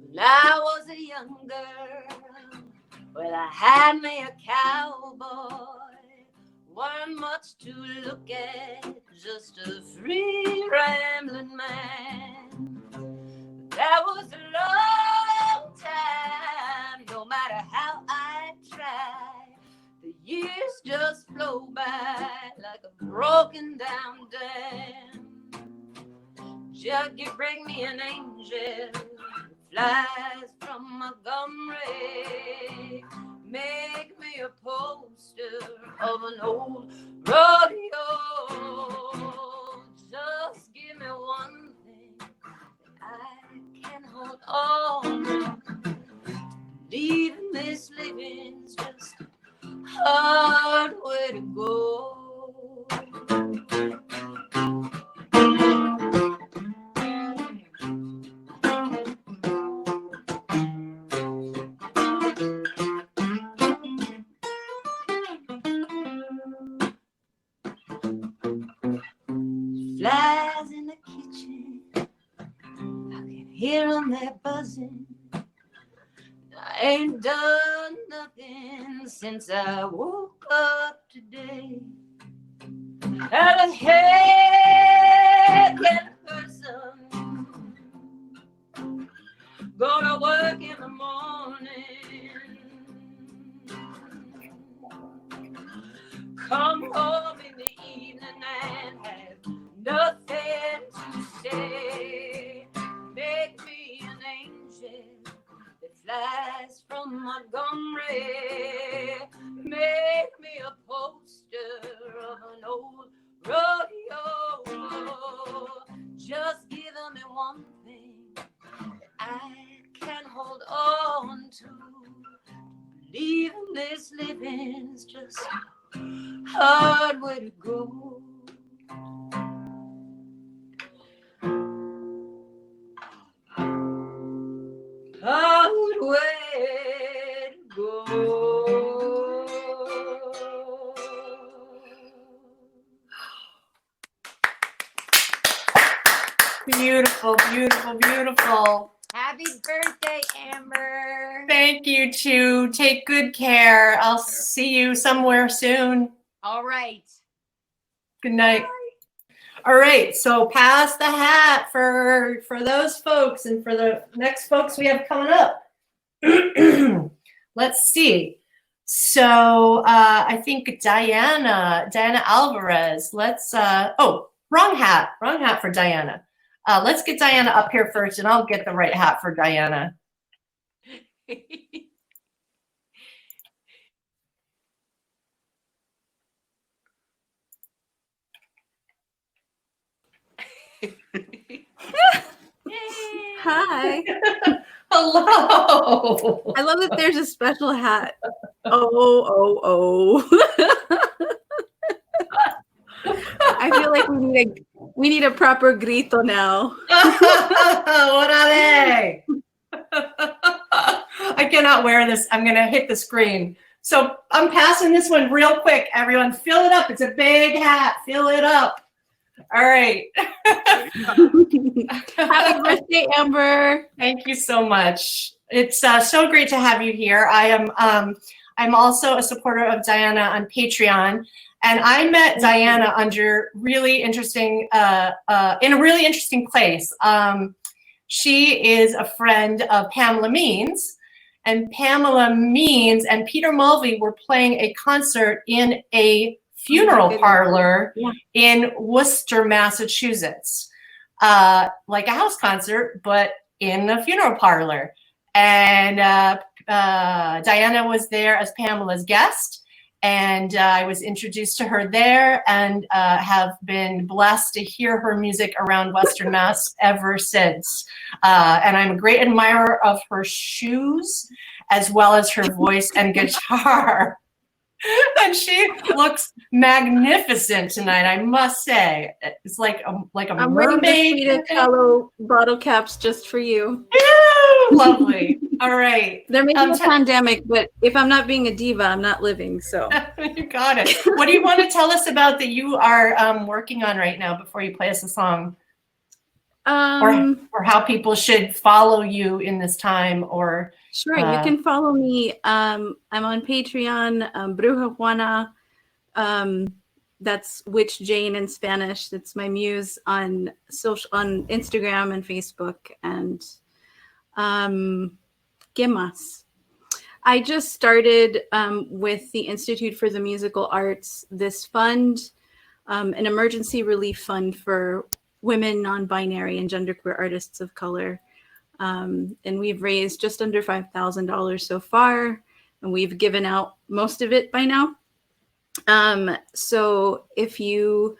When I was a young girl, well, I had me a cowboy. Wasn't much to look at, just a free rambling man. But that was a long time, no matter how I try. The years just flow by like a broken down dam. Just bring me an angel flies from Montgomery. Make me a poster of an old rodeo. Just give me one thing that I can hold on. Leave hard way to go. Flies in the kitchen, I can hear them there buzzing. I ain't done nothing since I woke up today. How the heck can a person go to work in the morning, come home in the evening and have nothing to say? Make me an angel that flies from Montgomery. Make me a poster of an old rodeo. Just give me one thing I can hold on to. Believe in this living's just hard way to go. Hard way to go. Beautiful, beautiful, beautiful. Happy birthday, Amber. Thank you, too. Take good care. I'll see you somewhere soon. All right. Good night. All right, so pass the hat for those folks and for the next folks we have coming up. Let's see. So I think Diana Alvarez. Let's wrong hat for Diana. Let's get Diana up here first, and I'll get the right hat for Diana. Hi. Hello. I love that there's a special hat. Oh. I feel like we need a proper grito now. What are they? I cannot wear this. I'm gonna hit the screen. So I'm passing this one real quick. Everyone, fill it up. It's a big hat. Fill it up. All right. Happy birthday, Amber. Thank you so much. It's so great to have you here. I'm also a supporter of Diana on Patreon, and I met Diana under really interesting in a really interesting place. She is a friend of Pamela Means, and Pamela Means and Peter Mulvey were playing a concert in a funeral parlor in Worcester, Massachusetts, like a house concert, but in a funeral parlor. And Diana was there as Pamela's guest, and I was introduced to her there, and have been blessed to hear her music around Western Mass ever since. And I'm a great admirer of her shoes, as well as her voice and guitar. And she looks magnificent tonight, I must say. It's like a I'm mermaid. wearing the Frida Kahlo bottle caps just for you. Ew, lovely. All right. There may be a pandemic, but if I'm not being a diva, I'm not living. So you got it. What do you want to tell us about that you are working on right now before you play us a song? Or how people should follow you in this time, or sure, you can follow me. I'm on Patreon, Bruja Juana. That's Witch Jane in Spanish. That's my muse on Instagram and Facebook. And ¿Qué más? I just started with the Institute for the Musical Arts this fund, an emergency relief fund for women, non-binary, and genderqueer artists of color. And we've raised just under $5,000 so far, and we've given out most of it by now. So if you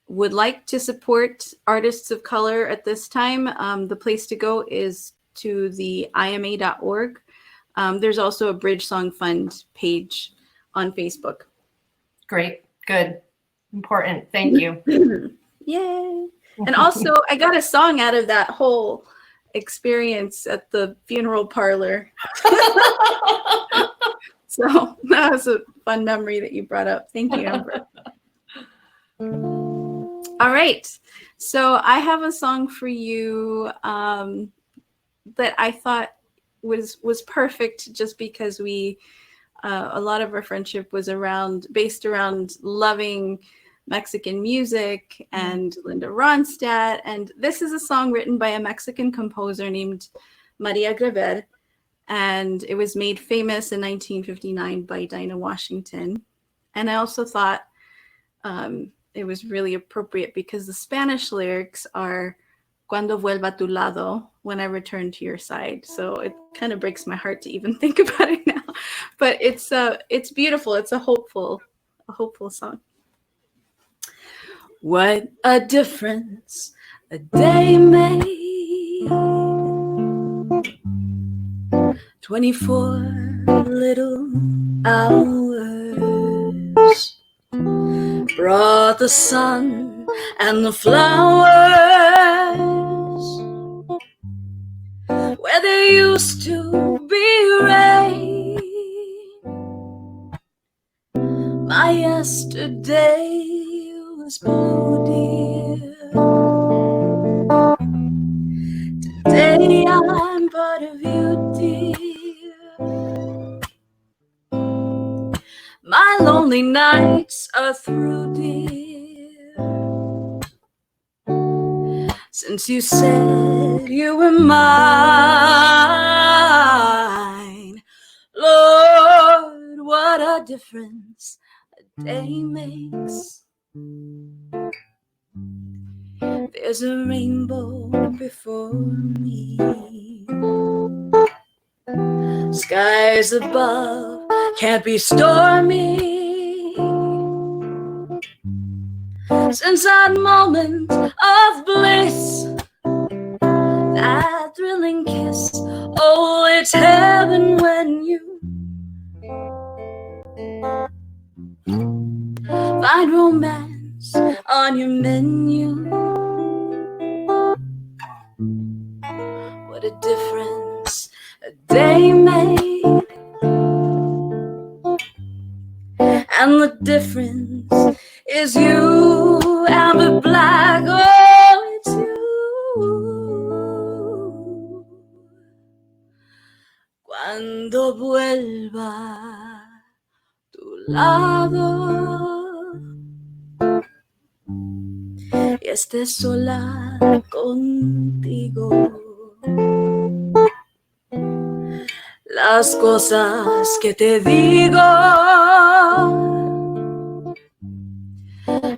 would like to support artists of color at this time, the place to go is to the ima.org. There's also a Bridge Song Fund page on Facebook. Great. Good. Important. Thank you. Yay. And also, I got a song out of that whole experience at the funeral parlor. So that was a fun memory that you brought up. Thank you, Amber. All right. So I have a song for you that I thought was perfect just because we a lot of our friendship was based around loving Mexican music and Linda Ronstadt. And this is a song written by a Mexican composer named Maria Greber. And it was made famous in 1959 by Dinah Washington. And I also thought it was really appropriate because the Spanish lyrics are Cuando vuelva a tu lado, when I return to your side. So it kind of breaks my heart to even think about it now. But it's beautiful. It's a hopeful song. What a difference a day made. 24 little hours brought the sun and the flowers where there used to be rain. My yesterday was blue, dear. Today I'm part of you, dear. My lonely nights are through, dear. Since you said you were mine, Lord, what a difference a day makes. There's a rainbow before me, skies above can't be stormy. Since that moment of bliss, that thrilling kiss, oh, it's heaven when you find romance on your menu. What a difference a day made. And the difference is you and the black, oh, it's you. Cuando vuelva a tu lado y estés sola contigo, las cosas que te digo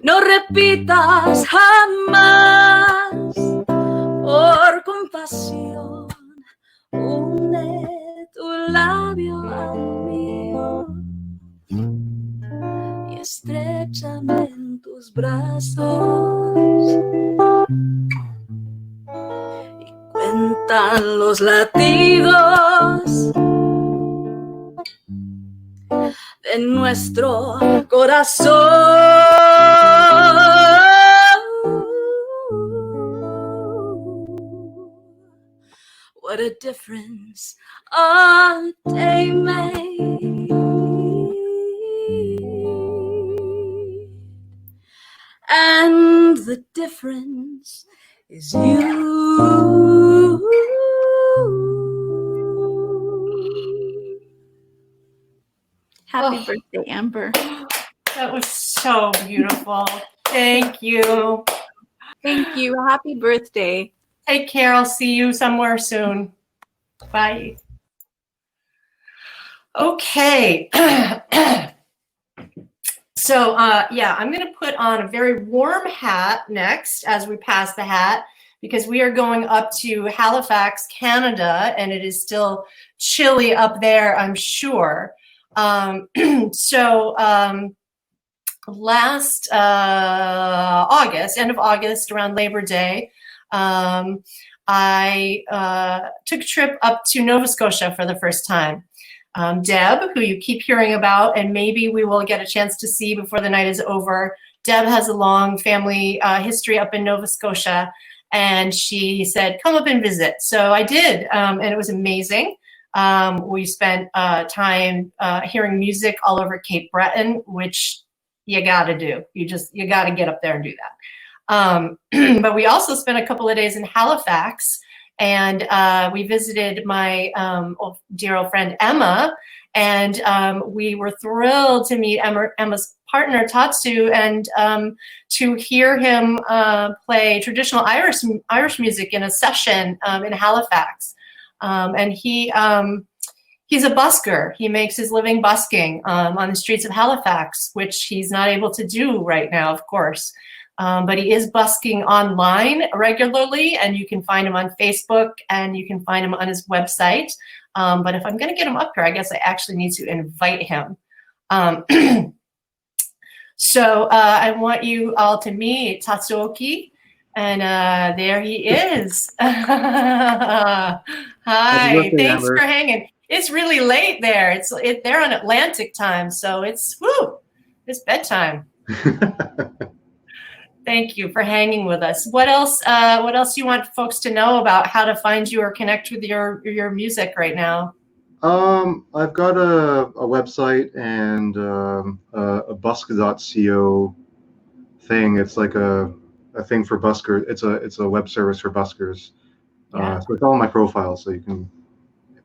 no repitas jamás. Por compasión, une tu labio al mío y estréchame en tus brazos. Y cuentan los latidos de nuestro corazón. What a difference a day made. And the difference is you. Happy birthday, Amber. That was so beautiful. Thank you. Thank you. Happy birthday. Take care. I'll see you somewhere soon. Bye. Okay. So, yeah, I'm going to put on a very warm hat next as we pass the hat, because we are going up to Halifax, Canada, and it is still chilly up there, I'm sure. Last August, end of August, around Labor Day, I took a trip up to Nova Scotia for the first time. Deb, who you keep hearing about, and maybe we will get a chance to see before the night is over. Deb has a long family history up in Nova Scotia, and she said, come up and visit. So I did, and it was amazing. We spent time hearing music all over Cape Breton, which you gotta do. You gotta get up there and do that. But we also spent a couple of days in Halifax, and we visited my dear old friend Emma, and we were thrilled to meet Emma's partner Tatsu, and to hear him play traditional Irish music in a session in Halifax. And he's a busker. He makes his living busking on the streets of Halifax, which he's not able to do right now, of course. But he is busking online regularly, and you can find him on Facebook, and you can find him on his website. But if I'm going to get him up here, I guess I actually need to invite him. So I want you all to meet Tatsuoki, and there he is. Hi, thanks for hanging. It's really late there. They're on Atlantic time, so it's bedtime. Thank you for hanging with us. What else do you want folks to know about how to find you or connect with your music right now? I've got a website and a busk.co thing. It's like a thing for buskers. It's a web service for buskers. Yeah. So it's all on my profile, so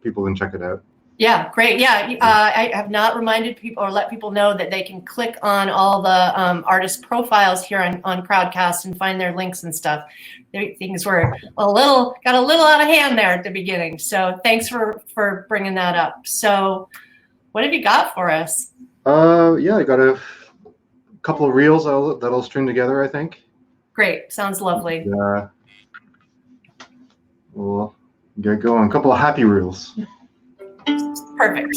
people can check it out. Yeah, great. Yeah, I have not reminded people or let people know that they can click on all the artist profiles here on Crowdcast and find their links and stuff. Things were got a little out of hand there at the beginning. So thanks for bringing that up. So what have you got for us? Yeah, I got a couple of reels that'll string together, I think. Great. Sounds lovely. Yeah. We'll get going. A couple of happy reels. Perfect.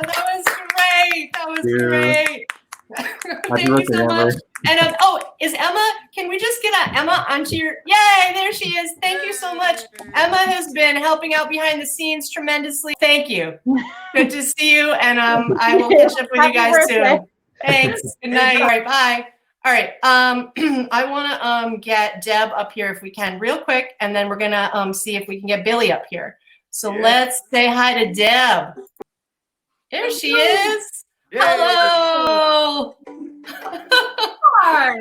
That was great. That was great. Thank you so much. And is Emma? can we just get Emma onto your, yay, there she is. Thank you so much. Emma has been helping out behind the scenes tremendously. Thank you. Good to see you. And I will catch up with you guys soon. Thanks. Good night. All right, bye. All right. I want to get Deb up here if we can real quick, and then we're going to see if we can get Billy up here. So let's say hi to Deb. There she is. Yay. Hello. Hi.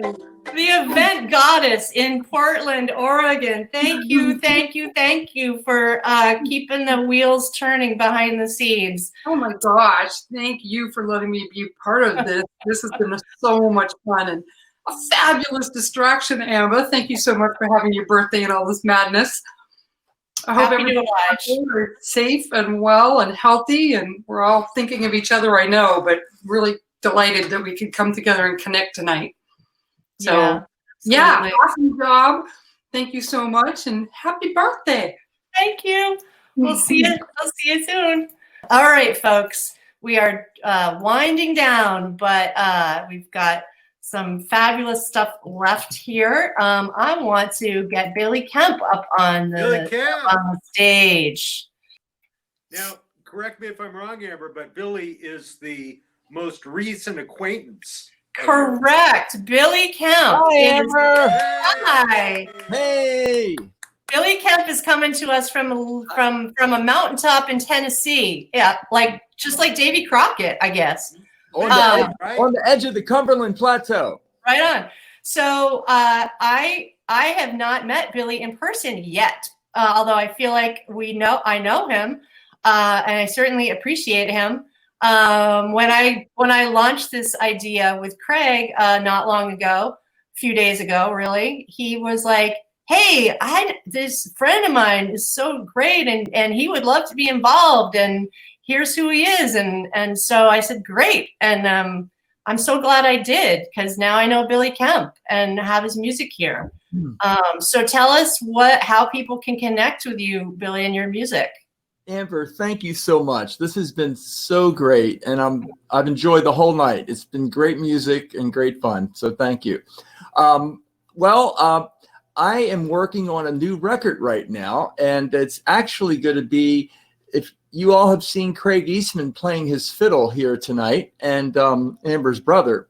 The event goddess in Portland, Oregon. Thank you, thank you, thank you for keeping the wheels turning behind the scenes. Oh my gosh. Thank you for letting me be part of this. This has been so much fun and a fabulous distraction, Amber. Thank you so much for having your birthday and all this madness. I hope everyone's safe and well and healthy, and we're all thinking of each other, I know, but really delighted that we could come together and connect tonight. So, yeah, awesome job. Thank you so much, and happy birthday. Thank you. We'll see you. I'll see you soon. All right, folks. We are winding down, but we've got some fabulous stuff left here. I want to get Billy Kemp up on the stage. Now, correct me if I'm wrong, Amber, but Billy is the most recent acquaintance. Correct. Billy Kemp. Hi, Amber. Hi. Hey. Billy Kemp is coming to us from a mountaintop in Tennessee. Yeah, just like Davy Crockett, I guess. On the edge of the Cumberland Plateau. Right on. So I have not met Billy in person yet, although I feel like I know him, and I certainly appreciate him. When I launched this idea with Craig not long ago, a few days ago, really, he was like, "Hey, this friend of mine is so great, and he would love to be involved, and here's who he is." And so I said, "Great," and I'm so glad I did, because now I know Billy Kemp and have his music here. So tell us how people can connect with you, Billy, and your music. Amber, thank you so much. This has been so great, and I've enjoyed the whole night. It's been great music and great fun, so thank you. I am working on a new record right now, and it's actually going to be, if you all have seen Craig Eastman playing his fiddle here tonight, and Amber's brother.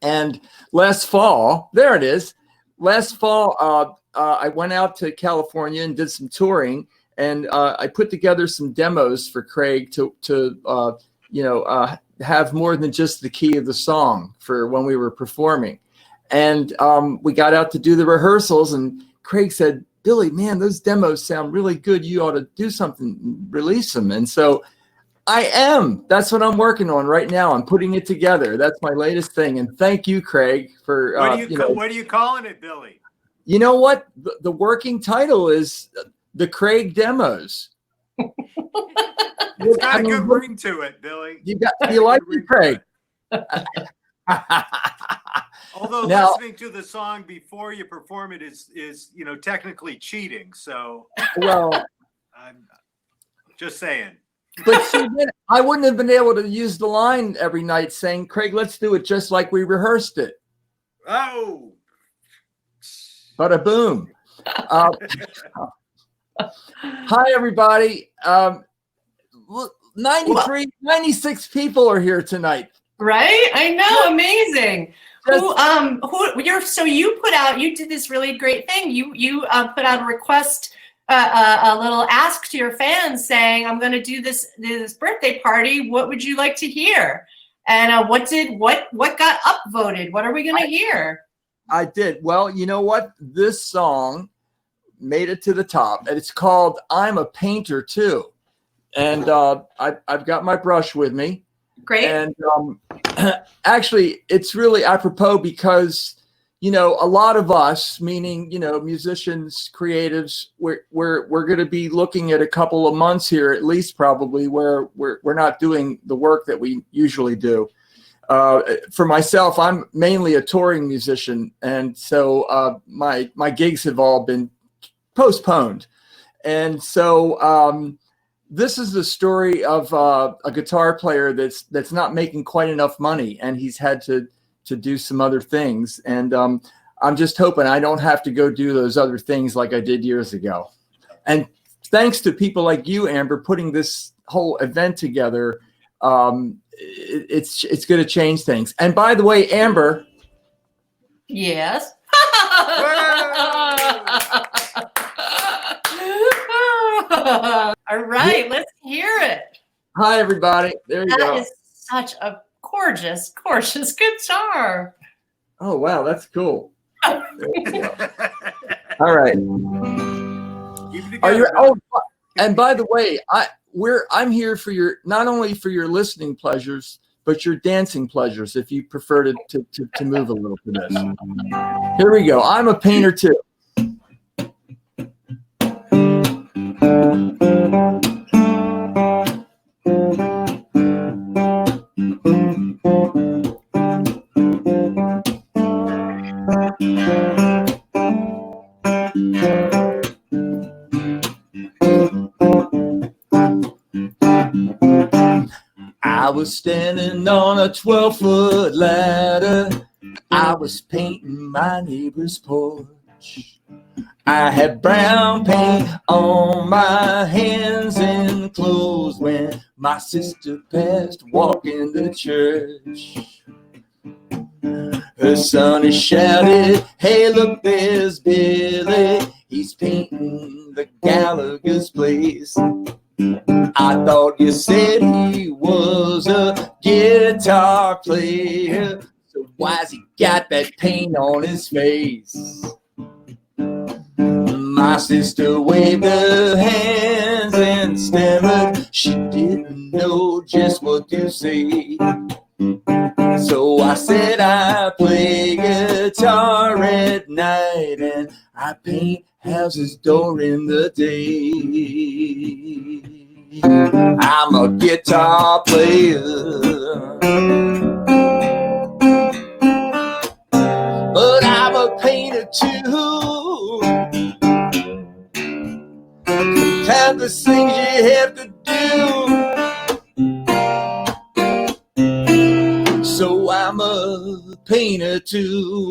And last fall, there it is. Last fall, I went out to California and did some touring, and I put together some demos for Craig to have more than just the key of the song for when we were performing. And we got out to do the rehearsals, and Craig said, "Billy, man, those demos sound really good. You ought to do something, release them." And so I am. That's what I'm working on right now. I'm putting it together. That's my latest thing. And thank you, Craig, for what are you calling it, Billy? You know what? The working title is the Craig Demos. It's got a good ring to it, Billy. You like it, Craig? Although now, listening to the song before you perform it is technically cheating. So, well, I'm just saying. But see, I wouldn't have been able to use the line every night saying, "Craig, let's do it just like we rehearsed it." Oh, bada boom. Hi, everybody. 96 people are here tonight. Right? I know. Amazing. You did this really great thing. You put out a request, a little ask to your fans saying, "I'm going to do this birthday party. What would you like to hear?" And what got upvoted? What are we going to hear? I did. Well, you know what? This song made it to the top, and it's called "I'm a Painter Too." And I've got my brush with me. Great. And actually, it's really apropos because, a lot of us, meaning, musicians, creatives, we're going to be looking at a couple of months here, at least probably, where we're not doing the work that we usually do. For myself, I'm mainly a touring musician, and so my gigs have all been postponed. And so this is the story of a guitar player that's not making quite enough money, and he's had to do some other things. And I'm just hoping I don't have to go do those other things like I did years ago. And thanks to people like you, Amber, putting this whole event together, it's going to change things. And by the way, Amber. Yes. All right, let's hear it. Hi, everybody. There you go. That is such a gorgeous, gorgeous guitar. Oh, wow. That's cool. All right. Are you? Oh, and by the way, I'm here for your, not only for your listening pleasures, but your dancing pleasures, if you prefer to move a little for this. Here we go. I'm a painter too. I was standing on a 12-foot ladder. I was painting my neighbor's porch. I had brown paint on my hands and clothes when my sister passed walking to church. Her son is shouted, "Hey, look, there's Billy. He's painting the Gallagher's place." I thought you said he was a guitar player, so why's he got that paint on his face? My sister waved her hands and stammered. She didn't know just what to say. So I said I play guitar at night and I paint houses during the day. I'm a guitar player, but I'm a painter too. Sometimes the things you have to do. So I'm a painter too.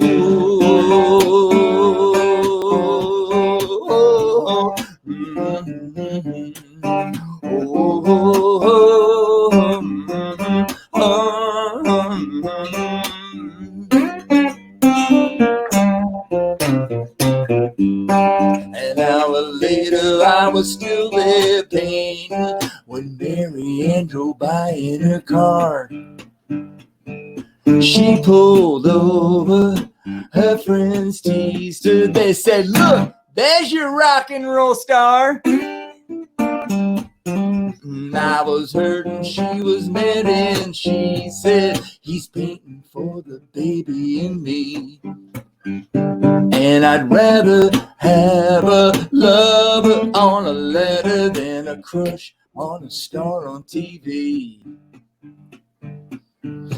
An hour later, I was still there painting when Mary Ann drove by in her car. She pulled over, her friends teased her. They said, "Look, there's your rock and roll star." I was hurting, she was mad, and she said, "He's painting for the baby and me. And I'd rather have a lover on a letter than a crush on a star on TV.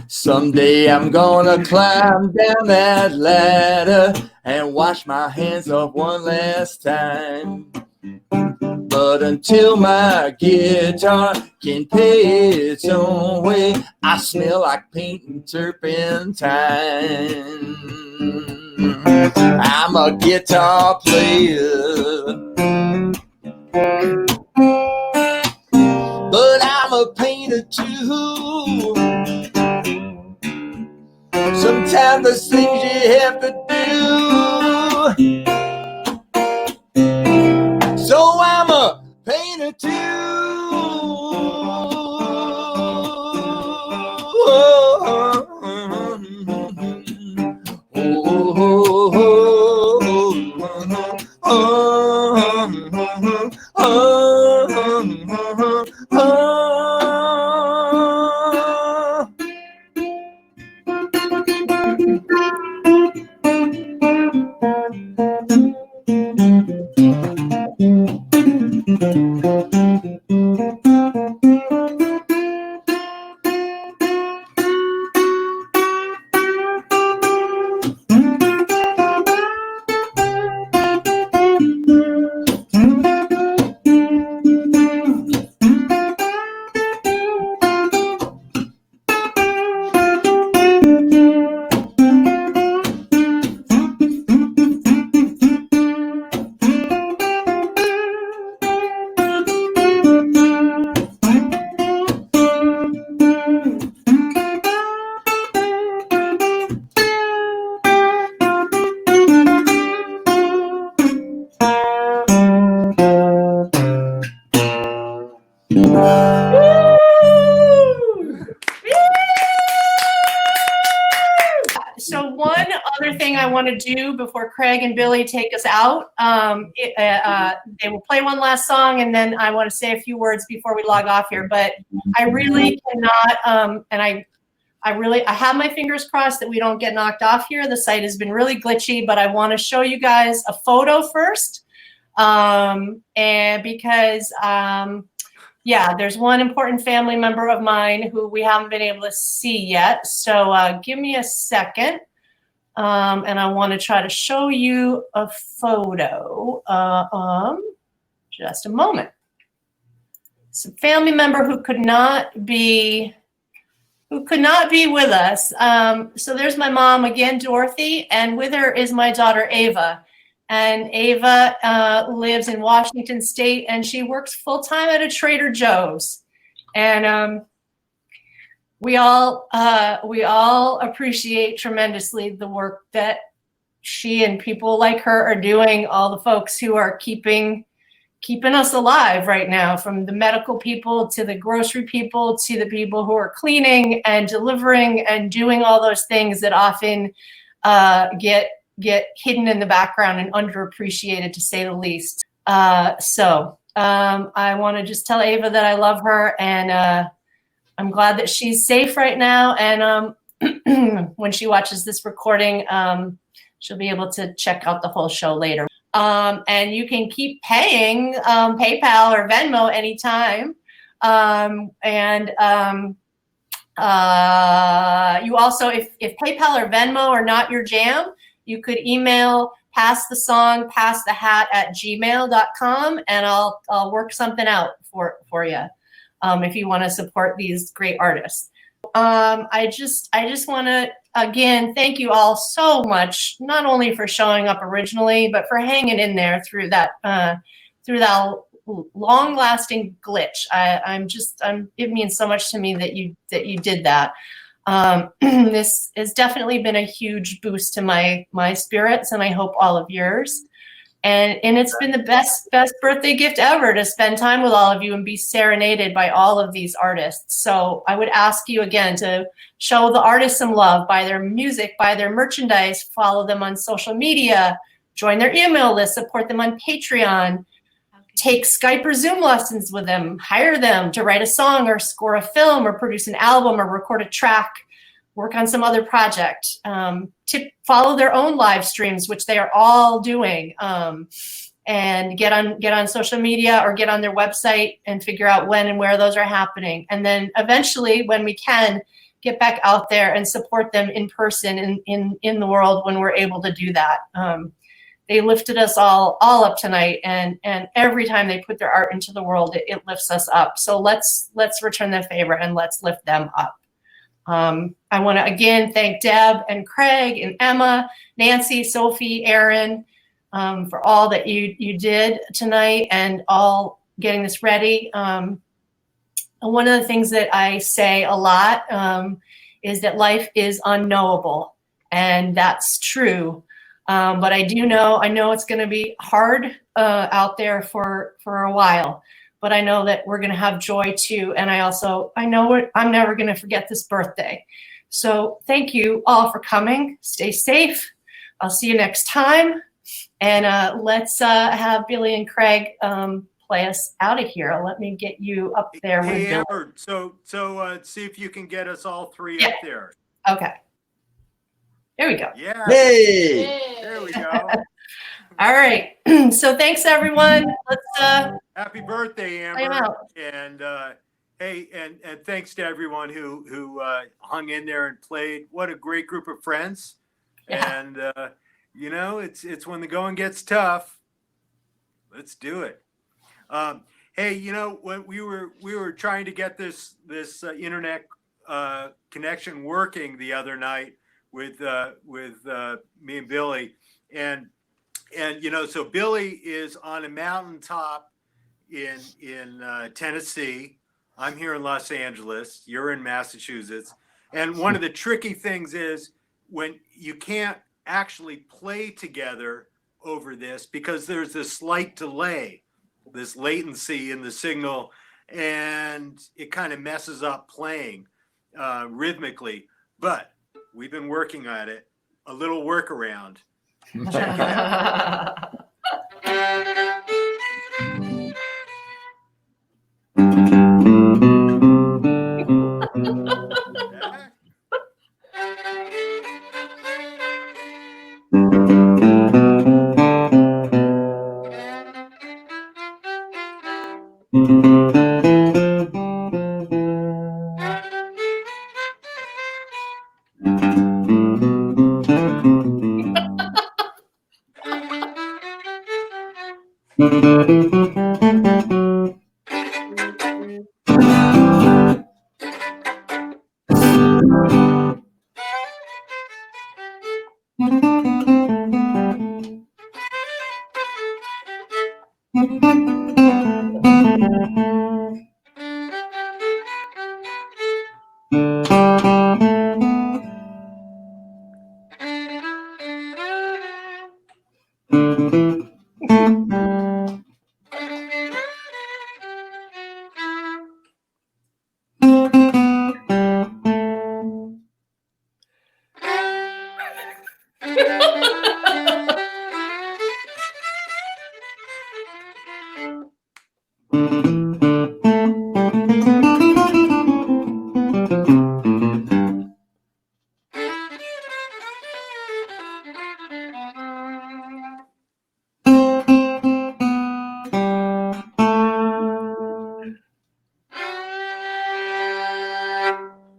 Someday I'm gonna climb down that ladder and wash my hands off one last time. But until my guitar can pay its own way, I smell like paint and turpentine. I'm a guitar player, but I'm a painter too. Sometimes there's things you have to do. So I'm a painter too. want to do before Craig and Billy take us out. They will play one last song, and then I want to say a few words before we log off here. But I really cannot, and I have my fingers crossed that we don't get knocked off here. The site has been really glitchy, but I want to show you guys a photo first. And because, yeah, there's one important family member of mine who we haven't been able to see yet. So give me a second. And I want to try to show you a photo. Just a moment. It's a family member who could not be with us. So there's my mom again, Dorothy, and with her is my daughter, Ava. And Ava lives in Washington State, and she works full-time at a Trader Joe's. And we all appreciate tremendously the work that she and people like her are doing, all the folks who are keeping us alive right now, from the medical people to the grocery people to the people who are cleaning and delivering and doing all those things that often get hidden in the background and underappreciated, to say the least. So I want to just tell Ava that I love her, and I'm glad that she's safe right now. And when she watches this recording, she'll be able to check out the whole show later. And you can keep paying PayPal or Venmo anytime. You also, if PayPal or Venmo are not your jam, you could email passthehat@gmail.com, and I'll work something out for you if you want to support these great artists. I just want to again thank you all so much, not only for showing up originally, but for hanging in there through that long-lasting glitch. It means so much to me that you did that. This has definitely been a huge boost to my spirits, and I hope all of yours. And it's been the best birthday gift ever to spend time with all of you and be serenaded by all of these artists. So I would ask you again to show the artists some love, buy their music, buy their merchandise, follow them on social media, join their email list, support them on Patreon, take Skype or Zoom lessons with them, hire them to write a song or score a film or produce an album or record a track, work on some other project, to follow their own live streams, which they are all doing, and get on social media or get on their website and figure out when and where those are happening. And then eventually, when we can, get back out there and support them in person in the world when we're able to do that. They lifted us all up tonight, and every time they put their art into the world, it lifts us up. So let's return the favor and let's lift them up. I want to again thank Deb and Craig and Emma, Nancy, Sophie, Aaron, for all that you did tonight and all getting this ready. One of the things that I say a lot is that life is unknowable, and that's true. But I know it's going to be hard out there for a while. But I know that we're going to have joy too. And I know I'm never going to forget this birthday. So thank you all for coming. Stay safe. I'll see you next time. And let's have Billy and Craig play us out of here. Let me get you up there. Hey, Amber, so see if you can get us all three up there. Okay. There we go. Yeah. Hey. There we go. All right. So thanks, everyone. Let's happy birthday, Amber. And hey, and thanks to everyone who hung in there and played. What a great group of friends. Yeah. And it's when the going gets tough. Let's do it. Hey, when we were trying to get this internet connection working the other night with me and Billy, and so Billy is on a mountaintop in Tennessee. I'm here in Los Angeles. You're in Massachusetts. And one of the tricky things is when you can't actually play together over this because there's this slight delay, this latency in the signal, and it kind of messes up playing rhythmically. But we've been working at it. a little workaround. Check it out.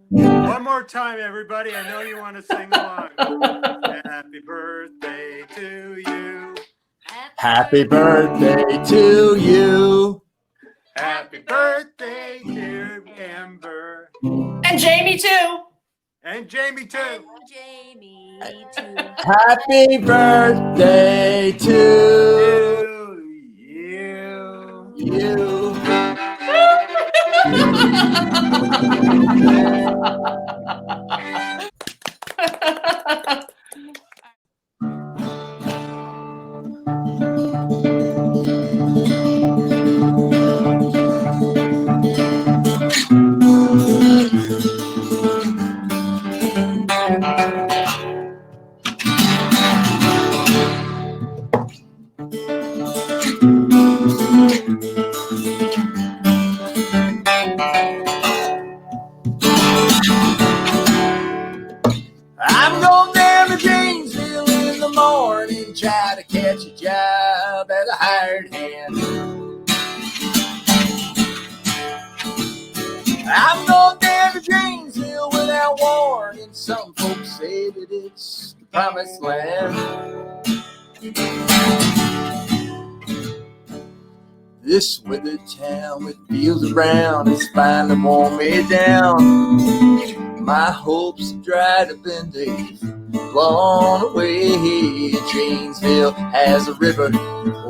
One more time, everybody. I know you want to sing along. Happy birthday to you. Happy birthday to you. Happy birthday, dear Amber. And Jamie too. And Jamie too. Jamie too. Happy birthday to you. I'm going down to Janesville in the morning, try to catch a job as a hired hand. I'm going down to Janesville without warning. Some folks say that it's the promised land. This withered town with fields around is finally worn me down. My hopes have dried up and they've blown away. Janesville has a river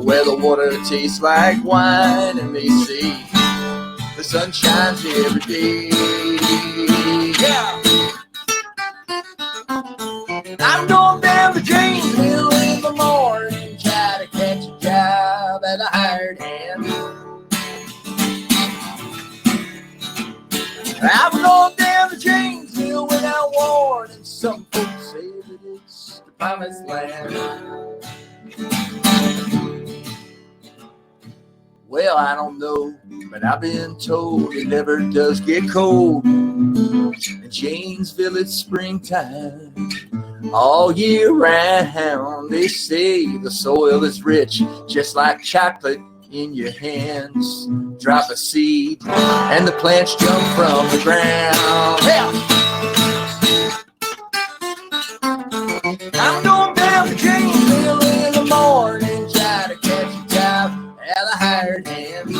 where the water tastes like wine, and they say the sun shines every day. Yeah. I'm going down to Janesville in the morning, try to catch a job as a hired hand. I'm going down to Janesville without warning. Some folks say that it's the promised land. Well, I don't know, but I've been told it never does get cold. In Janesville, it's springtime all year round. They say the soil is rich, just like chocolate in your hands. Drop a seed and the plants jump from the ground. Yeah. I'm going down to Janesville in the morning, try to catch a job as a hired hand.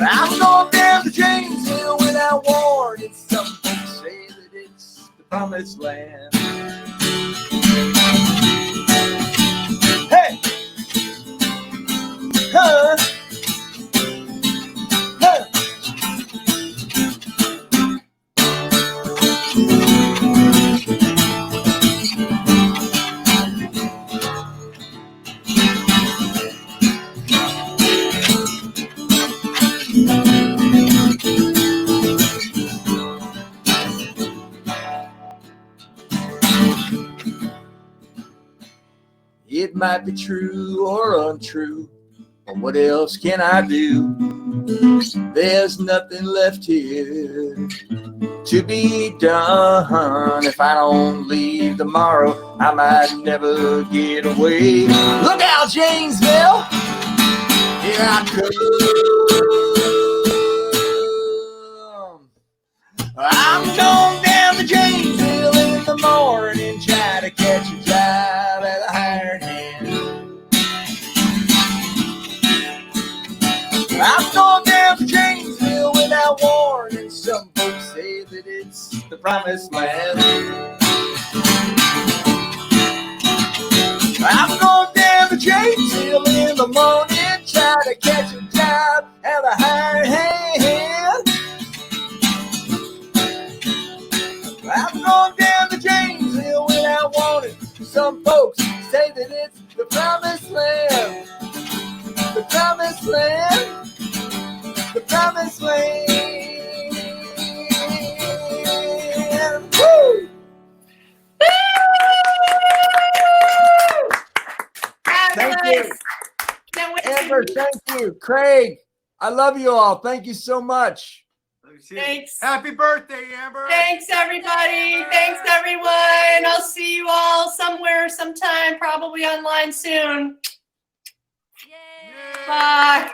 I'm going down to Janesville without warning. Some folks say that it's the promised land. Hey! Huh? Huh? It might be true or untrue, but what else can I do? There's nothing left here to be done. If I don't leave tomorrow, I might never get away. Look out, Janesville! Here I come. I'm going down to Janesville in the morning, try to catch a job at a hired hand. I'm going down to Janesville without warning. Some folks say that it's the promised land. I'm going down to Janesville in the morning, try to catch a job at a hired hand. I'm going down to Janesville without warning. Some folks say that it's the promised land. The promised land. The promised land. Woo! Thank you. Amber, thank you. Craig, I love you all. Thank you so much. Thanks. Happy birthday, Amber. Thanks, everybody. Thanks, everyone. I'll see you all somewhere, sometime, probably online soon. Bye.